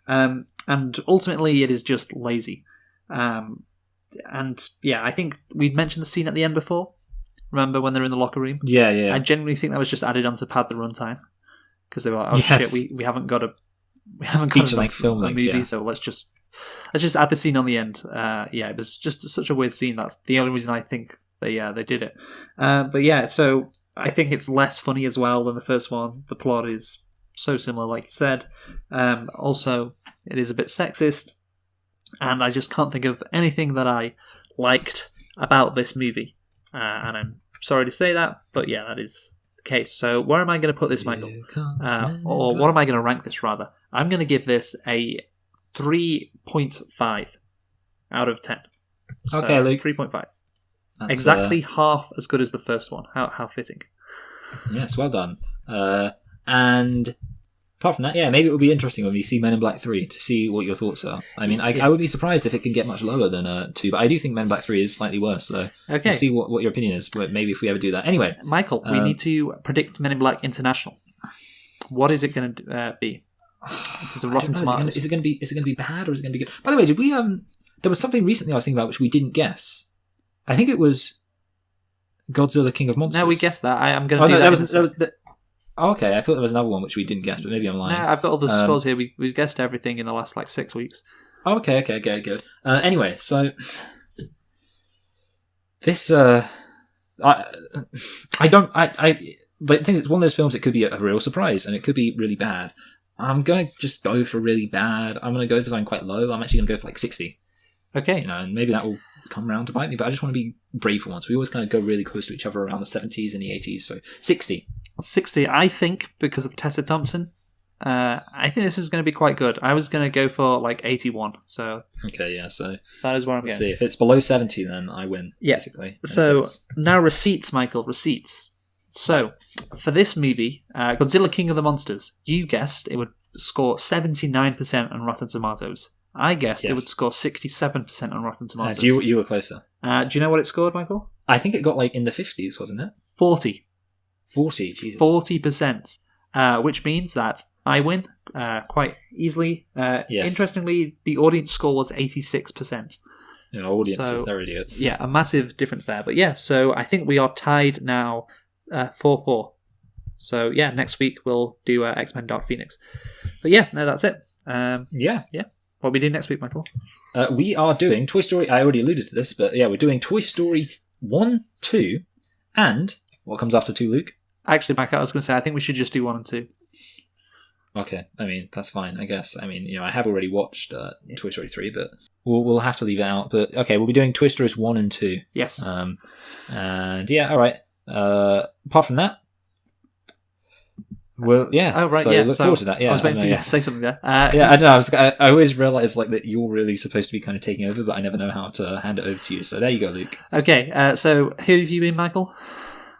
And ultimately, it is just lazy. And yeah, I think we'd mentioned the scene at the end before. Remember when they're in the locker room? Yeah. I genuinely think that was just added on to pad the runtime, because they were like, oh Yes. shit, we haven't got Feature length film a lengths, movie, yeah. so let's just add the scene on the end. Yeah, it was just such a weird scene. That's the only reason I think they did it. But yeah, so I think it's less funny as well than the first one. The plot is so similar, like you said. Also, it is a bit sexist, and I just can't think of anything that I liked about this movie. And I'm sorry to say that, but yeah, that is the case. So where am I going to put this, Michael? Or what am I going to rank this, rather? I'm going to give this a 3.5 out of 10. So, Okay, Luke. 3.5. That's, Exactly half as good as the first one. How fitting. Yes, well done. And apart from that, yeah, maybe it will be interesting when we see Men in Black 3 to see what your thoughts are. I mean, I would be surprised if it can get much lower than 2, but I do think Men in Black 3 is slightly worse, so Okay. we'll see what your opinion is, but maybe if we ever do that. Anyway, Michael, we need to predict Men in Black International. What is it going to be? Does a Rotten Tomatoes? Is it going to be bad or is it going to be good? By the way, did we there was something recently I was thinking about which we didn't guess. I think it was Godzilla King of Monsters. No, we guessed that. I'm going to do that. Okay, I thought there was another one which we didn't guess, but maybe I'm lying. No, I've got all the scores here. We've guessed everything in the last 6 weeks. Okay, good. Anyway, so this but the thing is, it's one of those films. It could be a real surprise, and it could be really bad. I'm gonna just go for really bad. I'm gonna go for something quite low. I'm actually gonna go for 60. Okay, And maybe that will come around to bite me. But I just want to be brave for once. We always kind of go really close to each other around the 70s and the 80s. So 60. 60. I think because of Tessa Thompson, I think this is going to be quite good. I was going to go for 81. So Okay, yeah. So that is where I'm let's going. see. If it's below 70, then I win. Yeah. Basically. And So if it's- now receipts, Michael. Receipts. So for this movie, Godzilla King of the Monsters, you guessed it would score 79% on Rotten Tomatoes. I guessed it Yes. would score 67% on Rotten Tomatoes. you were closer. Do you know what it scored, Michael? I think it got in the 50s, wasn't it? 40. 40. Jesus. 40%. Which means that I win quite easily. Yes. Interestingly, the audience score was 86%. Audiences, So, they're idiots. Yeah, a massive difference there. But yeah, so I think we are tied now 4-4. So yeah, next week we'll do X-Men Dark Phoenix. But yeah, no, that's it. Yeah. What are we doing next week, Michael? We are doing Toy Story. I already alluded to this, but yeah, we're doing Toy Story 1, 2, and what comes after 2, Luke? Actually, Michael, I was going to say, I think we should just do 1 and 2. Okay, I mean, that's fine, I guess. I mean, I have already watched Toy Story 3, but we'll have to leave it out. But okay, we'll be doing Toy Stories 1 and 2. Yes. And yeah, all right. Apart from that, Well, yeah. Oh, right, so yeah. look forward to that. Yeah, I was waiting for you yeah. to say something there. Yeah, I don't know. I always realise like that you're really supposed to be kind of taking over, but I never know how to hand it over to you. So there you go, Luke. Okay, so who have you been, Michael?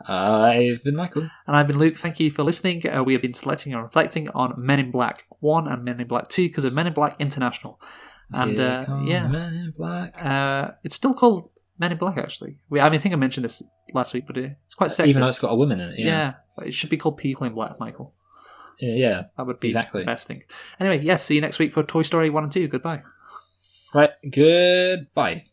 I've been Michael. And I've been Luke. Thank you for listening. We have been selecting and reflecting on Men in Black 1 and Men in Black 2 because of Men in Black International. And yeah, Men in Black. it's still called Men in Black, actually. I think I mentioned this last week, but it's quite sexist. Even though it's got a woman in it. Yeah, but it should be called People in Black, Michael. Yeah. That would be exactly the best thing. Anyway, yes, see you next week for Toy Story 1 and 2. Goodbye. Right, goodbye.